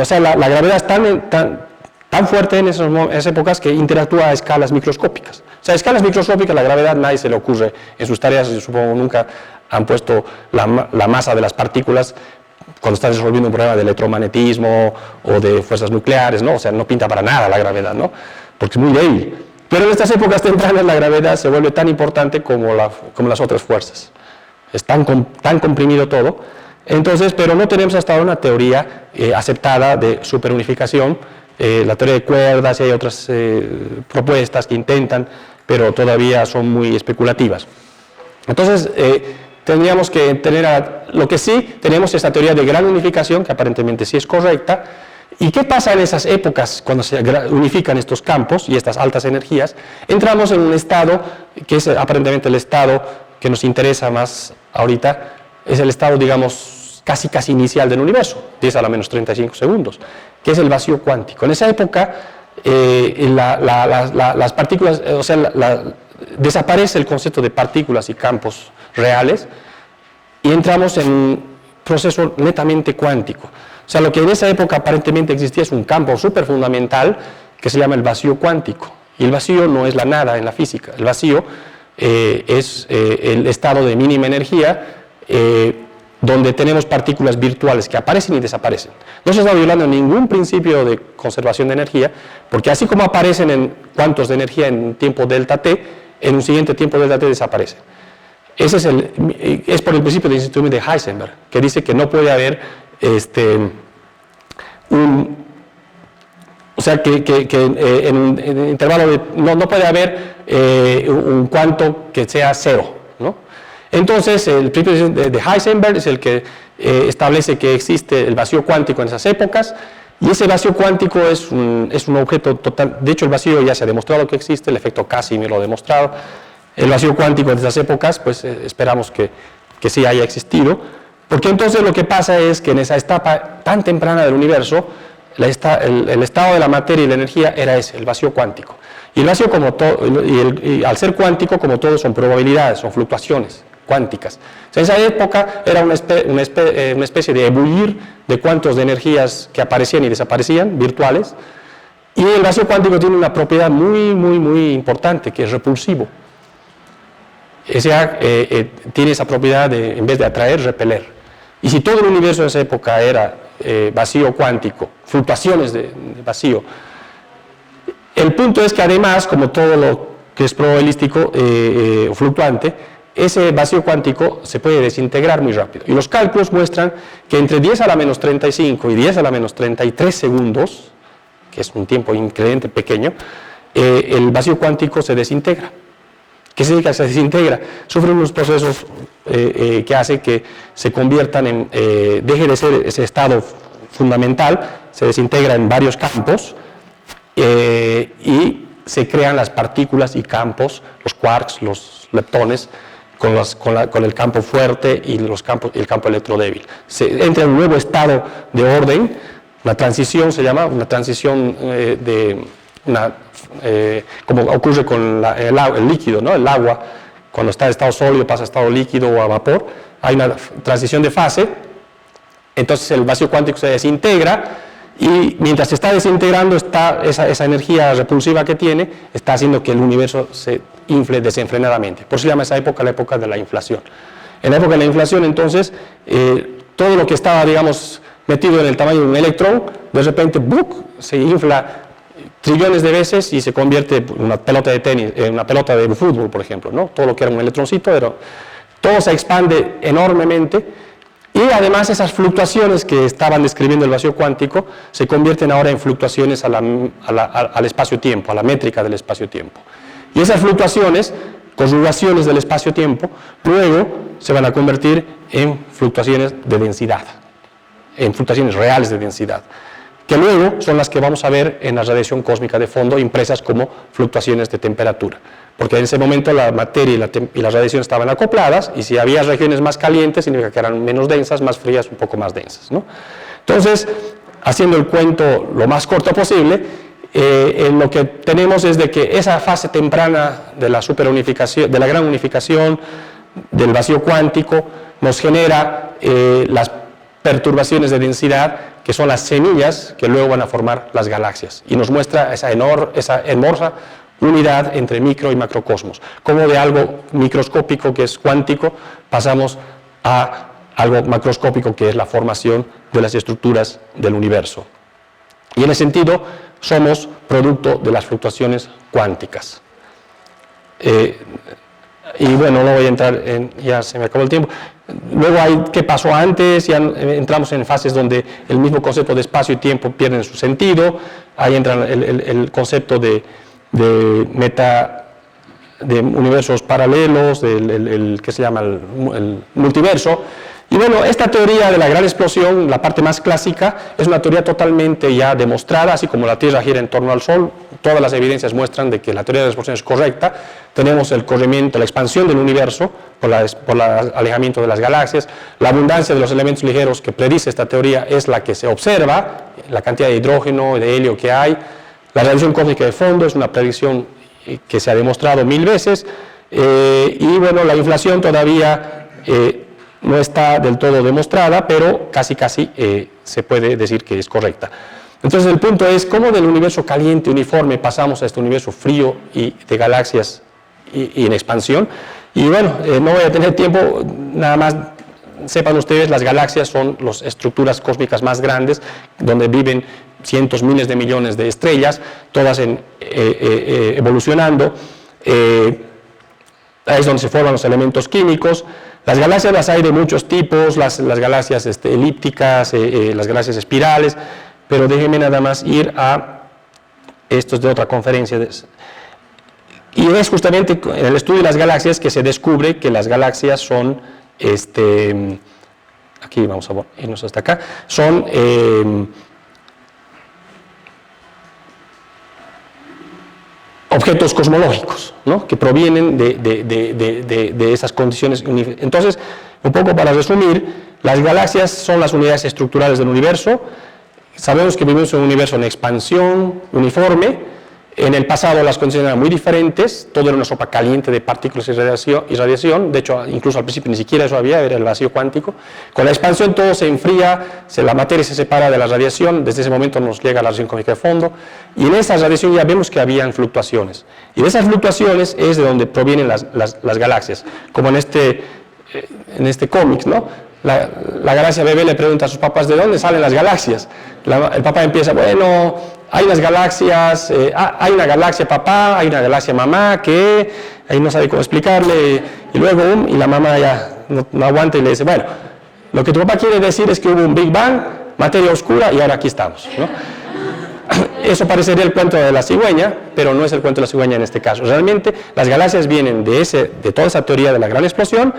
o sea, la gravedad es tan fuerte en esas épocas que interactúa a escalas microscópicas. O sea, a escalas microscópicas la gravedad nadie se le ocurre en sus tareas, yo supongo nunca han puesto la masa de las partículas cuando están resolviendo un problema de electromagnetismo o de fuerzas nucleares, ¿no? O sea, no pinta para nada la gravedad, ¿no? Porque es muy débil. Pero en estas épocas tempranas la gravedad se vuelve tan importante como las otras fuerzas. Es tan comprimido todo. Entonces, pero no tenemos hasta ahora una teoría aceptada de superunificación. La teoría de cuerdas y hay otras propuestas que intentan, pero todavía son muy especulativas. Entonces, tendríamos que tener, lo que sí, tenemos esta teoría de gran unificación, que aparentemente sí es correcta. ¿Y qué pasa en esas épocas cuando se unifican estos campos y estas altas energías? Entramos en un estado que es aparentemente el estado que nos interesa más ahorita, es el estado, digamos, casi inicial del universo, 10 a la menos 35 segundos, que es el vacío cuántico. En esa época, las partículas, o sea, desaparece el concepto de partículas y campos reales y entramos en un proceso netamente cuántico. O sea, lo que en esa época aparentemente existía es un campo súper fundamental que se llama el vacío cuántico. Y el vacío no es la nada en la física. El vacío es el estado de mínima energía donde tenemos partículas virtuales que aparecen y desaparecen. No se está violando ningún principio de conservación de energía, porque así como aparecen en cuantos de energía en tiempo delta t, en un siguiente tiempo delta t desaparecen. Ese es por el principio de incertidumbre de Heisenberg, que dice que no puede haber en un intervalo de, no puede haber un cuanto que sea cero, ¿no? Entonces, el principio de Heisenberg es el que establece que existe el vacío cuántico en esas épocas, y ese vacío cuántico es un objeto total. De hecho, el vacío ya se ha demostrado que existe, el efecto Casimir lo ha demostrado. El vacío cuántico de esas épocas, pues esperamos que sí haya existido, porque entonces lo que pasa es que en esa etapa tan temprana del universo, el estado de la materia y la energía era ese, el vacío cuántico. Y el vacío, como y al ser cuántico, como todo, son probabilidades, son fluctuaciones cuánticas. O sea, en esa época era una especie de ebullir de cuantos de energías que aparecían y desaparecían, virtuales, y el vacío cuántico tiene una propiedad muy importante, que es repulsivo. Tiene esa propiedad de, en vez de atraer, repeler. Y si todo el universo en esa época era vacío cuántico, fluctuaciones de vacío, el punto es que además, como todo lo que es probabilístico o fluctuante, ese vacío cuántico se puede desintegrar muy rápido. Y los cálculos muestran que entre 10 a la menos 35 y 10 a la menos 33 segundos, que es un tiempo increíblemente pequeño, el vacío cuántico se desintegra. ¿Qué significa que se desintegra? Sufre unos procesos que hacen que se conviertan en, deje de ser ese estado fundamental, se desintegra en varios campos y se crean las partículas y campos, los quarks, los leptones, con el campo fuerte y el campo electrodébil. Se entra en un nuevo estado de orden, una transición se llama, una transición como ocurre con el líquido, ¿no? El agua, cuando está en estado sólido pasa a estado líquido o a vapor, hay una transición de fase, entonces el vacío cuántico se desintegra y mientras se está desintegrando esa energía repulsiva que tiene está haciendo que el universo se infle desenfrenadamente. Por eso se llama esa época la época de la inflación. En la época de la inflación, entonces, todo lo que estaba, digamos, metido en el tamaño de un electrón, de repente ¡buc!, se infla trillones de veces y se convierte en una pelota de tenis, en una pelota de fútbol, por ejemplo, ¿no? Todo lo que era un electroncito, todo se expande enormemente y además esas fluctuaciones que estaban describiendo el vacío cuántico se convierten ahora en fluctuaciones al espacio-tiempo, a la métrica del espacio-tiempo. Y esas fluctuaciones, conjugaciones del espacio-tiempo, luego se van a convertir en fluctuaciones de densidad, en fluctuaciones reales de densidad, que luego son las que vamos a ver en la radiación cósmica de fondo, impresas como fluctuaciones de temperatura, porque en ese momento la materia y la radiación estaban acopladas, y si había regiones más calientes, significa que eran menos densas, más frías, un poco más densas, ¿no? Entonces, haciendo el cuento lo más corto posible, lo que tenemos es de que esa fase temprana de la superunificación, de la gran unificación, del vacío cuántico, nos genera las perturbaciones de densidad, que son las semillas que luego van a formar las galaxias, y nos muestra esa hermosa unidad entre micro y macrocosmos, como de algo microscópico que es cuántico pasamos a algo macroscópico que es la formación de las estructuras del universo. Y en ese sentido somos producto de las fluctuaciones cuánticas. Y bueno, no voy a entrar ya se me acabó el tiempo. Luego hay qué pasó antes, ya entramos en fases donde el mismo concepto de espacio y tiempo pierden su sentido, ahí entra el concepto de universos paralelos, que se llama el multiverso. Y bueno, esta teoría de la gran explosión, la parte más clásica, es una teoría totalmente ya demostrada, así como la Tierra gira en torno al Sol, todas las evidencias muestran de que la teoría de la explosión es correcta. Tenemos el corrimiento, la expansión del universo por el alejamiento de las galaxias, la abundancia de los elementos ligeros que predice esta teoría es la que se observa, la cantidad de hidrógeno y de helio que hay, la radiación cósmica de fondo es una predicción que se ha demostrado 1000 veces, y bueno, la inflación todavía no está del todo demostrada, pero casi se puede decir que es correcta. Entonces el punto es cómo del universo caliente uniforme pasamos a este universo frío y de galaxias y en expansión. Y bueno, no voy a tener tiempo, nada más sepan ustedes, las galaxias son las estructuras cósmicas más grandes, donde viven cientos, miles de millones de estrellas, todas evolucionando. Ahí es donde se forman los elementos químicos. Las galaxias las hay de muchos tipos, las galaxias elípticas, las galaxias espirales, pero déjenme nada más ir a, esto es de otra conferencia, y es justamente en el estudio de las galaxias que se descubre que las galaxias son, aquí vamos a irnos hasta acá, son objetos cosmológicos, ¿no?, que provienen de esas condiciones. Entonces, un poco para resumir, las galaxias son las unidades estructurales del universo. Sabemos que vivimos en un universo en expansión uniforme. En el pasado las condiciones eran muy diferentes, todo era una sopa caliente de partículas y radiación, de hecho incluso al principio ni siquiera eso había, era el vacío cuántico. Con la expansión todo se enfría, la materia se separa de la radiación, desde ese momento nos llega la radiación cósmica de fondo, y en esa radiación ya vemos que habían fluctuaciones, y de esas fluctuaciones es de donde provienen las galaxias, como en este cómic, ¿no? La galaxia bebé le pregunta a sus papás, ¿de dónde salen las galaxias? El papá empieza, bueno, hay unas galaxias, hay una galaxia papá, hay una galaxia mamá, que ahí no sabe cómo explicarle, y luego, y la mamá ya no aguanta y le dice, bueno, lo que tu papá quiere decir es que hubo un Big Bang, materia oscura, y ahora aquí estamos, ¿no? Eso parecería el cuento de la cigüeña, pero no es el cuento de la cigüeña en este caso. Realmente las galaxias vienen de toda esa teoría de la gran explosión,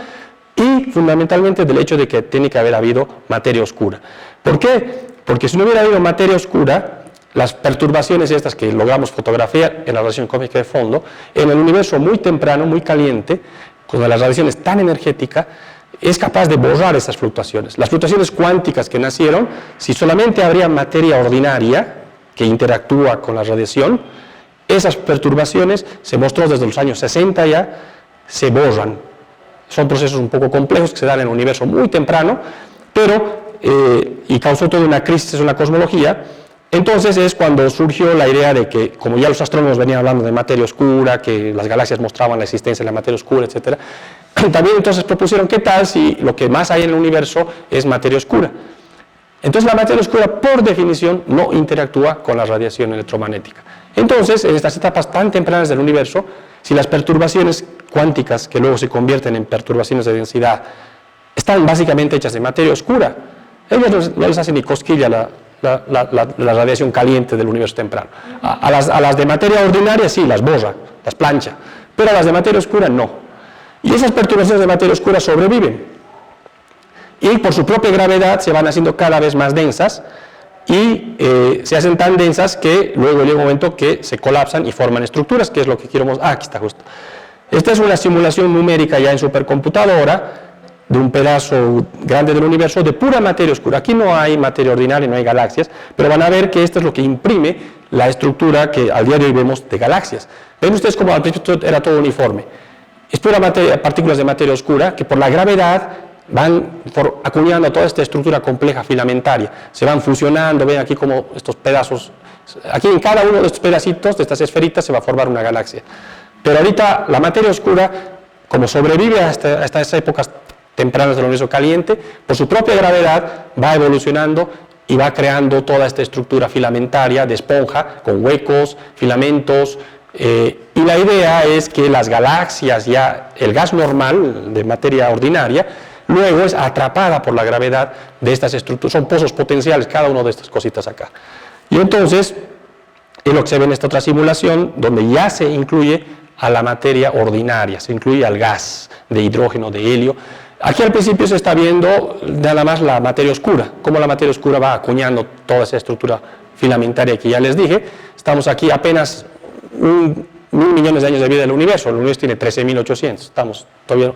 y fundamentalmente del hecho de que tiene que haber habido materia oscura. ¿Por qué? Porque si no hubiera habido materia oscura, las perturbaciones estas que logramos fotografiar en la radiación cósmica de fondo, en el universo muy temprano, muy caliente, con la radiación es tan energética, es capaz de borrar esas fluctuaciones. Las fluctuaciones cuánticas que nacieron, si solamente habría materia ordinaria que interactúa con la radiación, esas perturbaciones, se mostró desde los años 60 ya, se borran. Son procesos un poco complejos que se dan en el universo muy temprano, pero, y causó toda una crisis en la cosmología. Entonces es cuando surgió la idea de que, como ya los astrónomos venían hablando de materia oscura, que las galaxias mostraban la existencia de la materia oscura, etc., también entonces propusieron, ¿qué tal si lo que más hay en el universo es materia oscura? Entonces la materia oscura, por definición, no interactúa con la radiación electromagnética. Entonces, en estas etapas tan tempranas del universo, si las perturbaciones cuánticas, que luego se convierten en perturbaciones de densidad, están básicamente hechas de materia oscura, ellas no les hace ni cosquilla la radiación caliente del universo temprano. A las de materia ordinaria sí, las borra, las plancha, pero a las de materia oscura no. Y esas perturbaciones de materia oscura sobreviven. Y por su propia gravedad se van haciendo cada vez más densas, y se hacen tan densas que luego llega un momento que se colapsan y forman estructuras, que es lo que quiero mostrar. Aquí está justo. Esta es una simulación numérica ya en supercomputadora de un pedazo grande del universo de pura materia oscura. Aquí no hay materia ordinaria, no hay galaxias, pero van a ver que esto es lo que imprime la estructura que al día de hoy vemos de galaxias. Ven ustedes como al principio era todo uniforme. Es pura partículas de materia oscura que por la gravedad van acuñando toda esta estructura compleja filamentaria, se van fusionando, ven aquí como estos pedazos, aquí en cada uno de estos pedacitos, de estas esferitas, se va a formar una galaxia. Pero ahorita la materia oscura, como sobrevive hasta estas épocas tempranas del universo caliente, por su propia gravedad va evolucionando y va creando toda esta estructura filamentaria de esponja, con huecos, filamentos, y la idea es que las galaxias, ya el gas normal de materia ordinaria, luego es atrapada por la gravedad de estas estructuras, son pozos potenciales cada una de estas cositas acá. Y entonces, es lo que se ve en esta otra simulación, donde ya se incluye a la materia ordinaria, se incluye al gas de hidrógeno, de helio. Aquí al principio se está viendo nada más la materia oscura, cómo la materia oscura va acuñando toda esa estructura filamentaria que ya les dije. Estamos aquí apenas 1.000 millones de años de vida del universo, el universo tiene 13.800, estamos todavía...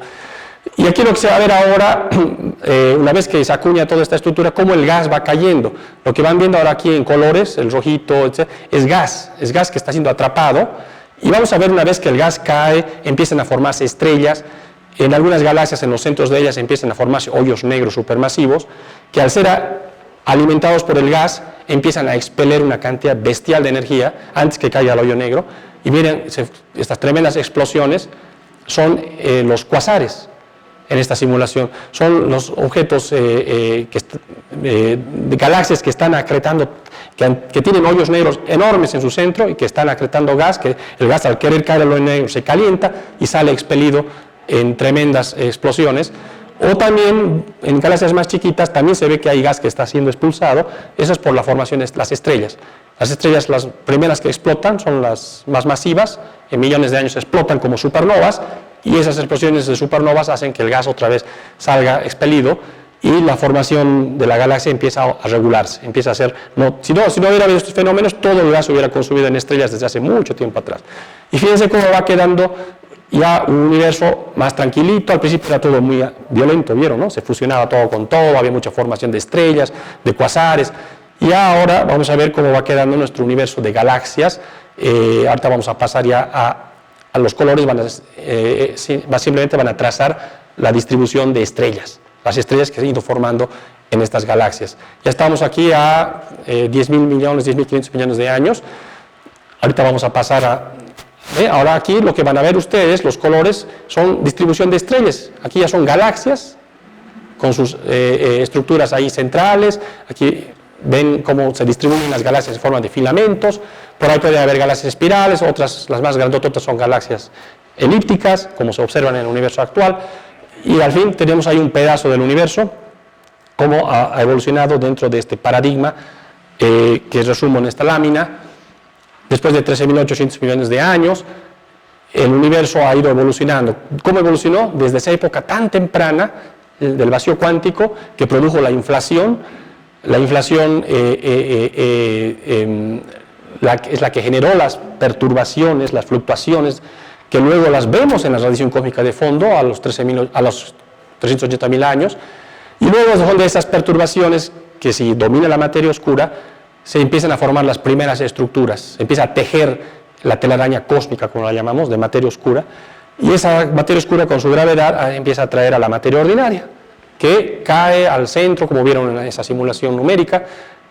Y aquí lo que se va a ver ahora, una vez que se acuña toda esta estructura, cómo el gas va cayendo. Lo que van viendo ahora aquí en colores, el rojito, etc., es gas que está siendo atrapado. Y vamos a ver una vez que el gas cae, empiezan a formarse estrellas. En algunas galaxias, en los centros de ellas, empiezan a formarse hoyos negros supermasivos, que al ser alimentados por el gas, empiezan a expeler una cantidad bestial de energía antes que caiga el hoyo negro. Y miren, estas tremendas explosiones son los cuasares. en esta simulación. Son los objetos de galaxias que están acretando, que tienen hoyos negros enormes en su centro y que están acretando gas, que el gas al querer caer al hoyo negro se calienta y sale expelido en tremendas explosiones. O también en galaxias más chiquitas también se ve que hay gas que está siendo expulsado. Eso es por la formación de las estrellas. Las estrellas, las primeras que explotan, son las más masivas, en millones de años explotan como supernovas, y esas explosiones de supernovas hacen que el gas otra vez salga expelido, y la formación de la galaxia empieza a regularse, empieza a ser, si no hubiera habido estos fenómenos, todo el gas se hubiera consumido en estrellas desde hace mucho tiempo atrás. Y fíjense cómo va quedando ya un universo más tranquilito. Al principio era todo muy violento, ¿vieron? ¿No? Se fusionaba todo con todo, había mucha formación de estrellas, de cuasares, y ahora vamos a ver cómo va quedando nuestro universo de galaxias. Ahorita vamos a pasar ya a los colores, simplemente van a trazar la distribución de estrellas, las estrellas que se han ido formando en estas galaxias. Ya estamos aquí a 10.000 millones, 10.500 millones de años. Ahorita vamos a pasar a... Ahora aquí lo que van a ver ustedes, los colores, son distribución de estrellas. Aquí ya son galaxias, con sus estructuras ahí centrales. Aquí ven cómo se distribuyen las galaxias en forma de filamentos. Por ahí puede haber galaxias espirales, otras, las más grandototas, son galaxias elípticas, como se observan en el universo actual. Y al fin tenemos ahí un pedazo del universo, cómo ha evolucionado dentro de este paradigma que resumo en esta lámina. Después de 13.800 millones de años, el universo ha ido evolucionando. ¿Cómo evolucionó? Desde esa época tan temprana del vacío cuántico que produjo la inflación. La inflación es la que generó las perturbaciones, las fluctuaciones, que luego las vemos en la radiación cósmica de fondo a los 380.000 años. Y luego de esas perturbaciones, que si domina la materia oscura, se empiezan a formar las primeras estructuras, se empieza a tejer la telaraña cósmica, como la llamamos, de materia oscura, y esa materia oscura con su gravedad empieza a atraer a la materia ordinaria, que cae al centro, como vieron en esa simulación numérica,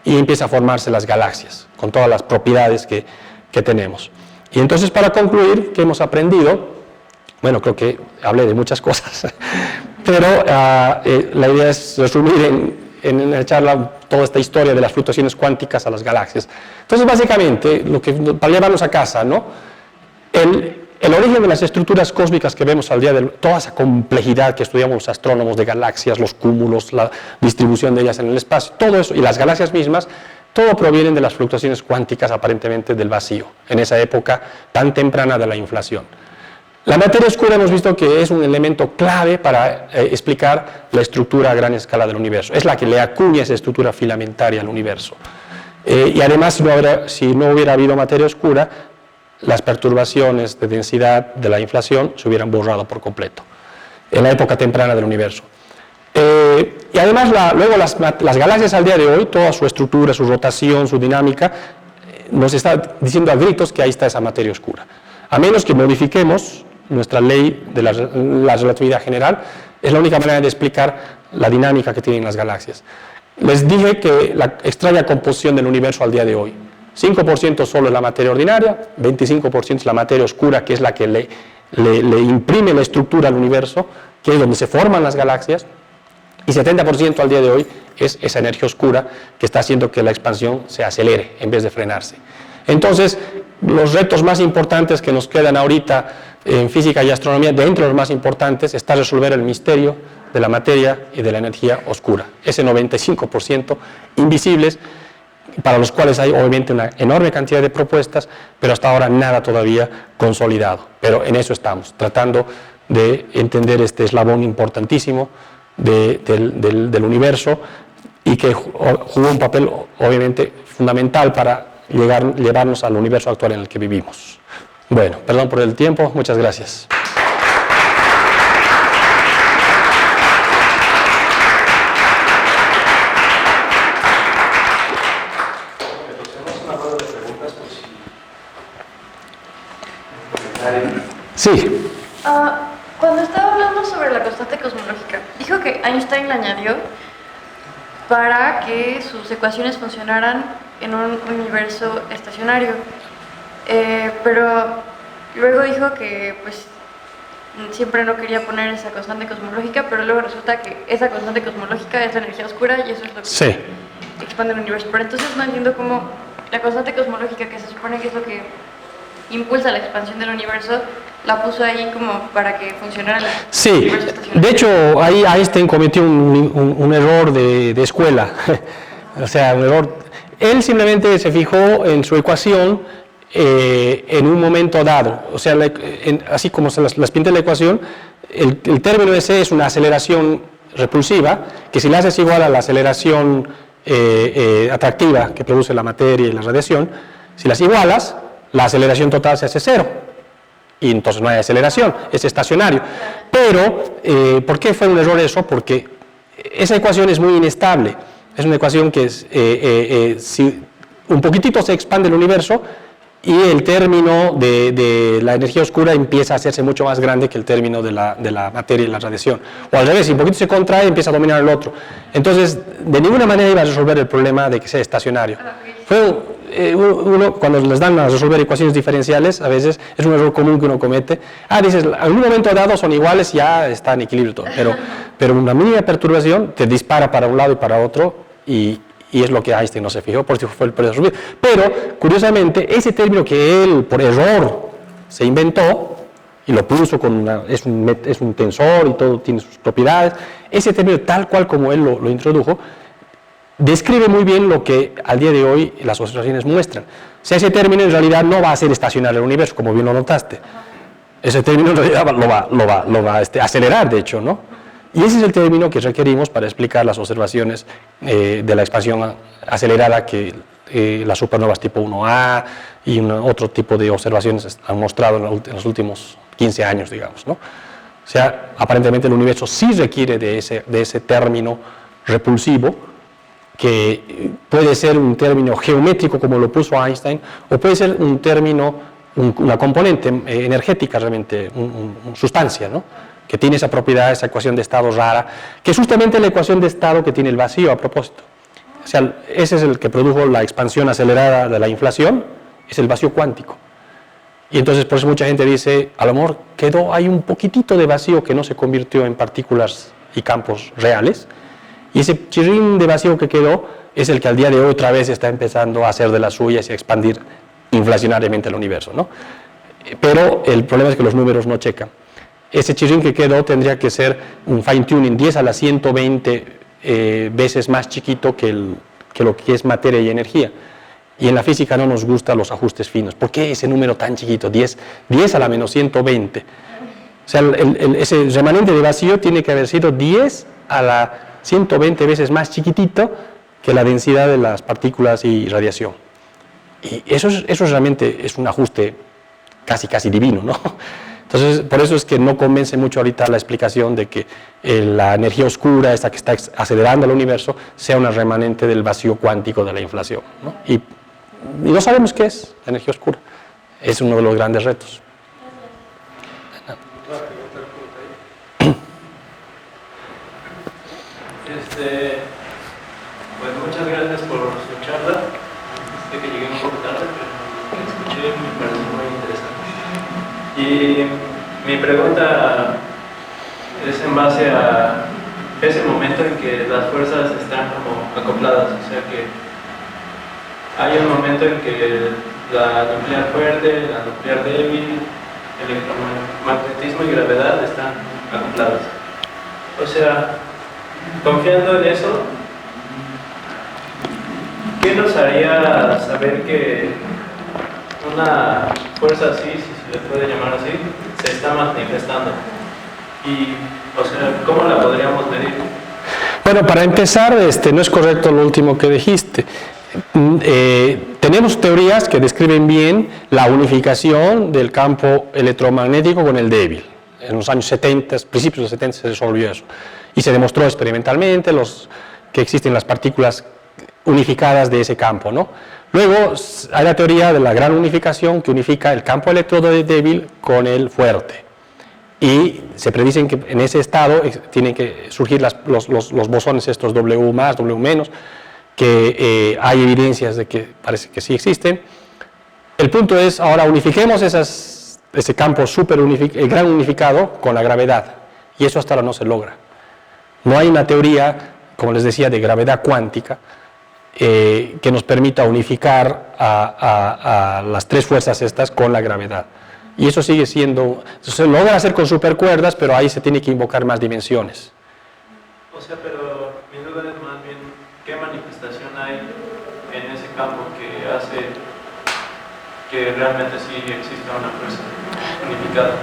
y empieza a formarse las galaxias, con todas las propiedades que tenemos. Y entonces, para concluir, ¿qué hemos aprendido? Bueno, creo que hablé de muchas cosas, pero la idea es resumir en la charla toda esta historia de las fluctuaciones cuánticas a las galaxias. Entonces, básicamente, para llevarnos a casa, ¿no? El origen de las estructuras cósmicas que vemos al día de hoy, toda esa complejidad que estudiamos los astrónomos de galaxias, los cúmulos, la distribución de ellas en el espacio, todo eso, y las galaxias mismas, todo provienen de las fluctuaciones cuánticas aparentemente del vacío, en esa época tan temprana de la inflación. La materia oscura hemos visto que es un elemento clave para explicar la estructura a gran escala del universo. Es la que le acuña esa estructura filamentaria al universo. Y además, si no hubiera habido materia oscura, las perturbaciones de densidad de la inflación se hubieran borrado por completo, en la época temprana del universo. Y además, luego las galaxias al día de hoy, toda su estructura, su rotación, su dinámica, nos está diciendo a gritos que ahí está esa materia oscura. A menos que modifiquemos nuestra ley de la relatividad general, es la única manera de explicar la dinámica que tienen las galaxias. Les dije que la extraña composición del universo al día de hoy, 5% solo es la materia ordinaria, 25% es la materia oscura, que es la que le imprime la estructura al universo, que es donde se forman las galaxias, y 70% al día de hoy es esa energía oscura que está haciendo que la expansión se acelere en vez de frenarse. Entonces, los retos más importantes que nos quedan ahorita en física y astronomía, de entre los más importantes, está resolver el misterio de la materia y de la energía oscura. Ese 95% invisibles, para los cuales hay obviamente una enorme cantidad de propuestas, pero hasta ahora nada todavía consolidado. Pero en eso estamos, tratando de entender este eslabón importantísimo del universo, y que jugó un papel obviamente fundamental para llevarnos al universo actual en el que vivimos. Bueno, perdón por el tiempo, muchas gracias. Sí. Cuando estaba hablando sobre la constante cosmológica, dijo que Einstein la añadió para que sus ecuaciones funcionaran en un universo estacionario. Pero luego dijo que pues siempre no quería poner esa constante cosmológica, pero luego resulta que esa constante cosmológica es la energía oscura y eso es lo que Sí. expande el universo. Pero entonces no entiendo cómo la constante cosmológica, que se supone que es lo que impulsa la expansión del universo, la puso ahí como para que funcionara el Sí, universo estacionario. de hecho, ahí Einstein cometió un error de escuela, o sea, un error. Él simplemente se fijó en su ecuación en un momento dado, o sea, así como se las pinta la ecuación, el término ese es una aceleración repulsiva, que si la haces igual a la aceleración atractiva que produce la materia y la radiación, si las igualas, la aceleración total se hace cero. Y entonces no hay aceleración, es estacionario. Pero, ¿por qué fue un error eso? Porque esa ecuación es muy inestable. Es una ecuación que si un poquitito se expande el universo y el término de la energía oscura empieza a hacerse mucho más grande que el término de la materia y la radiación. O al revés, si un poquito se contrae, empieza a dominar el otro. Entonces, de ninguna manera iba a resolver el problema de que sea estacionario. Cuando les dan a resolver ecuaciones diferenciales, a veces es un error común que uno comete. Dices, en algún momento dado son iguales, ya está en equilibrio todo. Pero una mínima perturbación te dispara para un lado y para otro, y es lo que Einstein no se fijó, por eso fue el precio subir. Pero, curiosamente, ese término que él, por error, se inventó, y lo puso con es un tensor y todo tiene sus propiedades, ese término, tal cual como él lo introdujo, describe muy bien lo que al día de hoy las observaciones muestran. O sea, ese término en realidad no va a ser estacionario el universo, como bien lo notaste. Ese término en realidad lo va a acelerar, de hecho, ¿no? Y ese es el término que requerimos para explicar las observaciones de la expansión acelerada que las supernovas tipo 1A y otro tipo de observaciones han mostrado en los últimos 15 años, digamos, ¿no? O sea, aparentemente el universo sí requiere de ese término repulsivo, que puede ser un término geométrico como lo puso Einstein, o puede ser un término, una componente energética realmente, una sustancia, ¿no? Que tiene esa propiedad, esa ecuación de estado rara, que es justamente la ecuación de estado que tiene el vacío a propósito. O sea, ese es el que produjo la expansión acelerada de la inflación, es el vacío cuántico. Y entonces por eso mucha gente dice, a lo mejor hay un poquitito de vacío que no se convirtió en partículas y campos reales, y ese chirrín de vacío que quedó es el que al día de hoy otra vez está empezando a hacer de las suyas y a expandir inflacionariamente el universo, ¿no? Pero el problema es que los números no checan. Ese chirrín que quedó tendría que ser un fine-tuning 10 a la 120 veces más chiquito que lo que es materia y energía. Y en la física no nos gustan los ajustes finos. ¿Por qué ese número tan chiquito? 10 a la menos 120. O sea, ese remanente de vacío tiene que haber sido 10 a la 120 veces más chiquitito que la densidad de las partículas y radiación. Y eso realmente es un ajuste casi divino, ¿no? Entonces, por eso es que no convence mucho ahorita la explicación de que la energía oscura, esta que está acelerando el universo, sea una remanente del vacío cuántico de la inflación, ¿no? Y no sabemos qué es la energía oscura. Es uno de los grandes retos. Pues muchas gracias por su charla. Sé que llegué un poco tarde, pero escuché y me pareció muy interesante. Y mi pregunta es en base a ese momento en que las fuerzas están como acopladas, o sea que hay un momento en que la nuclear fuerte, la nuclear débil, electromagnetismo y gravedad están acopladas. O sea, confiando en eso, ¿qué nos haría saber que una fuerza así, si se le puede llamar así, se está manifestando? Y, o sea, ¿cómo la podríamos medir? Bueno, para empezar, no es correcto lo último que dijiste. Tenemos teorías que describen bien la unificación del campo electromagnético con el débil. En los años 70, principios de los 70 se resolvió eso. Y se demostró experimentalmente que existen las partículas unificadas de ese campo, ¿no? Luego hay la teoría de la gran unificación que unifica el campo electrodo débil con el fuerte. Y se predicen que en ese estado tienen que surgir los bosones estos W+, W-, que hay evidencias de que parece que sí existen. El punto es, ahora unifiquemos esas ese campo gran unificado con la gravedad, y eso hasta ahora no se logra. No hay una teoría, como les decía, de gravedad cuántica que nos permita unificar a las tres fuerzas estas con la gravedad. Y eso sigue siendo, se logra hacer con supercuerdas, pero ahí se tiene que invocar más dimensiones. O sea, pero mi duda es más bien, ¿qué manifestación hay en ese campo que hace que realmente sí exista una fuerza unificada?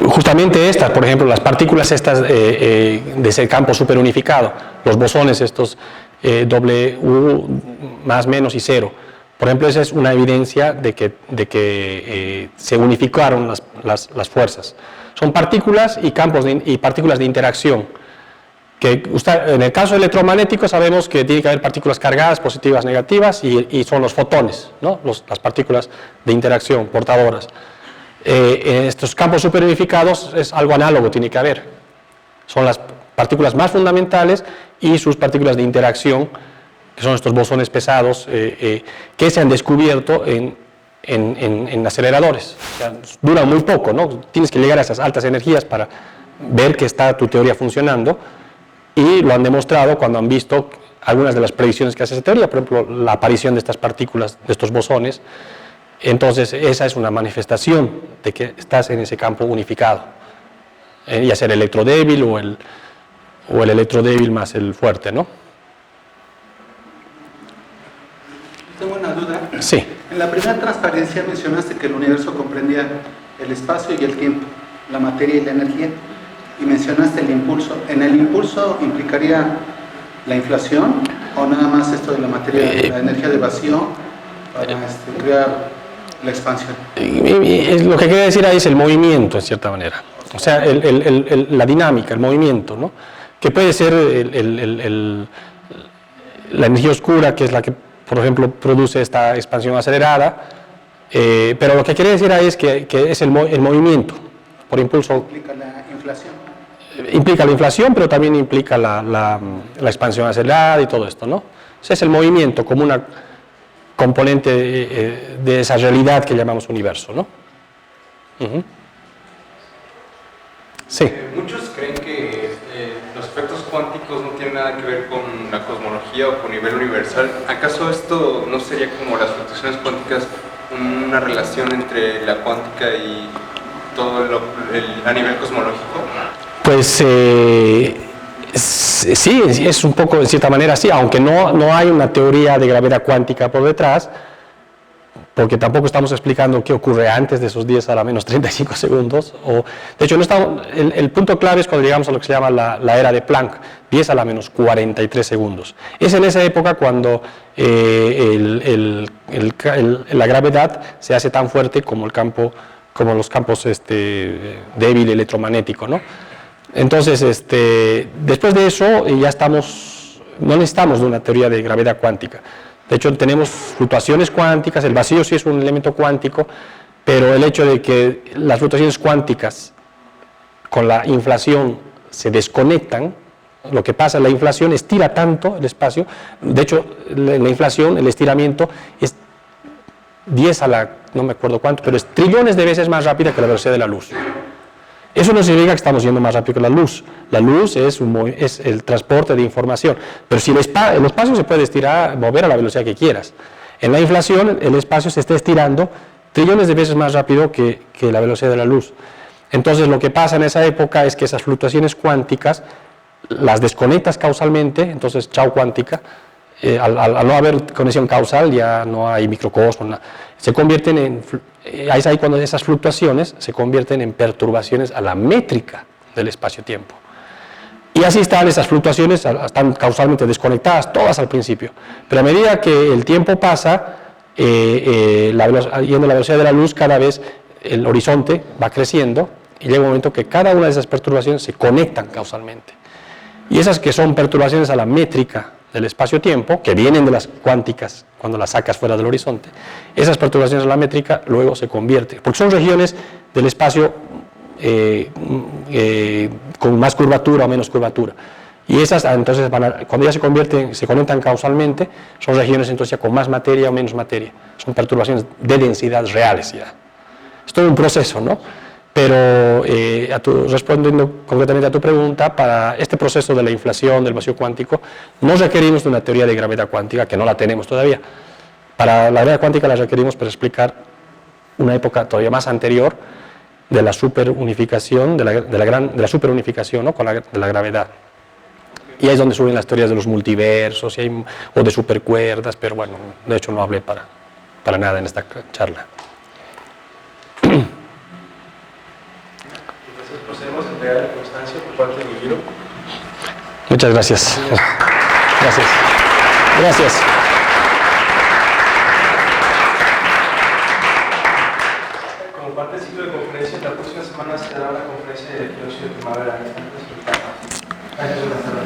Justamente estas, por ejemplo, las partículas estas de ese campo superunificado, los bosones estos W más menos y cero. Por ejemplo, esa es una evidencia de que se unificaron las fuerzas. Son partículas y campos y partículas de interacción. En el caso electromagnético sabemos que tiene que haber partículas cargadas, positivas, negativas, y son los fotones, ¿no? Las partículas de interacción portadoras. En estos campos superunificados es algo análogo, tiene que haber. Son las partículas más fundamentales y sus partículas de interacción, que son estos bosones pesados que se han descubierto en aceleradores. O sea, duran muy poco, ¿no? Tienes que llegar a esas altas energías para ver que está tu teoría funcionando, y lo han demostrado cuando han visto algunas de las predicciones que hace esa teoría, por ejemplo, la aparición de estas partículas, de estos bosones. Entonces, esa es una manifestación de que estás en ese campo unificado, ya sea el electrodébil o el electrodébil más el fuerte, ¿no? Tengo una duda. Sí. En la primera transparencia mencionaste que el universo comprendía el espacio y el tiempo, la materia y la energía, y mencionaste el impulso. ¿En el impulso implicaría la inflación o nada más esto de la materia, la energía de vacío para crear la expansión? Lo que quiere decir ahí es el movimiento, en cierta manera. O sea, la dinámica, el movimiento, ¿no? Que puede ser la energía oscura, que es la que, por ejemplo, produce esta expansión acelerada, pero lo que quiere decir ahí es que es el movimiento por impulso. ¿Implica la inflación? Implica la inflación, pero también implica la expansión acelerada y todo esto, ¿no? O sea, es el movimiento como una componente de esa realidad que llamamos universo, ¿no? Sí. Muchos creen que los efectos cuánticos no tienen nada que ver con la cosmología o con nivel universal. ¿Acaso esto no sería como las fluctuaciones cuánticas, una relación entre la cuántica y todo a nivel cosmológico? Pues sí, es un poco, en cierta manera, sí, aunque no hay una teoría de gravedad cuántica por detrás, porque tampoco estamos explicando qué ocurre antes de esos 10 a la menos 35 segundos. De hecho, el punto clave es cuando llegamos a lo que se llama la era de Planck, 10 a la menos 43 segundos. Es en esa época cuando la gravedad se hace tan fuerte como los campos débil electromagnético, ¿no? Entonces, después de eso ya no necesitamos de una teoría de gravedad cuántica. De hecho, tenemos fluctuaciones cuánticas, el vacío sí es un elemento cuántico, pero el hecho de que las fluctuaciones cuánticas con la inflación se desconectan, lo que pasa, la inflación estira tanto el espacio, de hecho, la inflación, el estiramiento es 10 a la, no me acuerdo cuánto, pero es trillones de veces más rápida que la velocidad de la luz. Eso no significa que estamos yendo más rápido que la luz. La luz es el transporte de información. Pero si el espacio se puede estirar, mover a la velocidad que quieras. En la inflación, el espacio se está estirando trillones de veces más rápido que la velocidad de la luz. Entonces, lo que pasa en esa época es que esas fluctuaciones cuánticas las desconectas causalmente, entonces, chao cuántica. Al no haber conexión causal, ya no hay microcosmos, se convierten es ahí cuando esas fluctuaciones se convierten en perturbaciones a la métrica del espacio-tiempo. Y así están esas fluctuaciones, están causalmente desconectadas, todas al principio. Pero a medida que el tiempo pasa, yendo a la velocidad de la luz, cada vez el horizonte va creciendo y llega un momento que cada una de esas perturbaciones se conectan causalmente. Y esas que son perturbaciones a la métrica del espacio-tiempo, que vienen de las cuánticas cuando las sacas fuera del horizonte, esas perturbaciones a la métrica luego se convierten, porque son regiones del espacio con más curvatura o menos curvatura, y esas entonces cuando ya se conectan causalmente, son regiones entonces ya con más materia o menos materia, son perturbaciones de densidad reales ya. todo un proceso, ¿no? Pero respondiendo concretamente a tu pregunta, para este proceso de la inflación del vacío cuántico, no requerimos de una teoría de gravedad cuántica, que no la tenemos todavía. Para la gravedad cuántica la requerimos para explicar una época todavía más anterior de la superunificación, de la superunificación, ¿no? De la gravedad. Y ahí es donde suben las teorías de los multiversos o de supercuerdas, pero bueno, de hecho no hablé para nada en esta charla. Entonces procedemos a entregar la constancia por parte del giro. Muchas gracias. Gracias. Gracias. Como parte del ciclo de conferencias, la próxima semana se dará una conferencia de equinoccio de primavera. Gracias.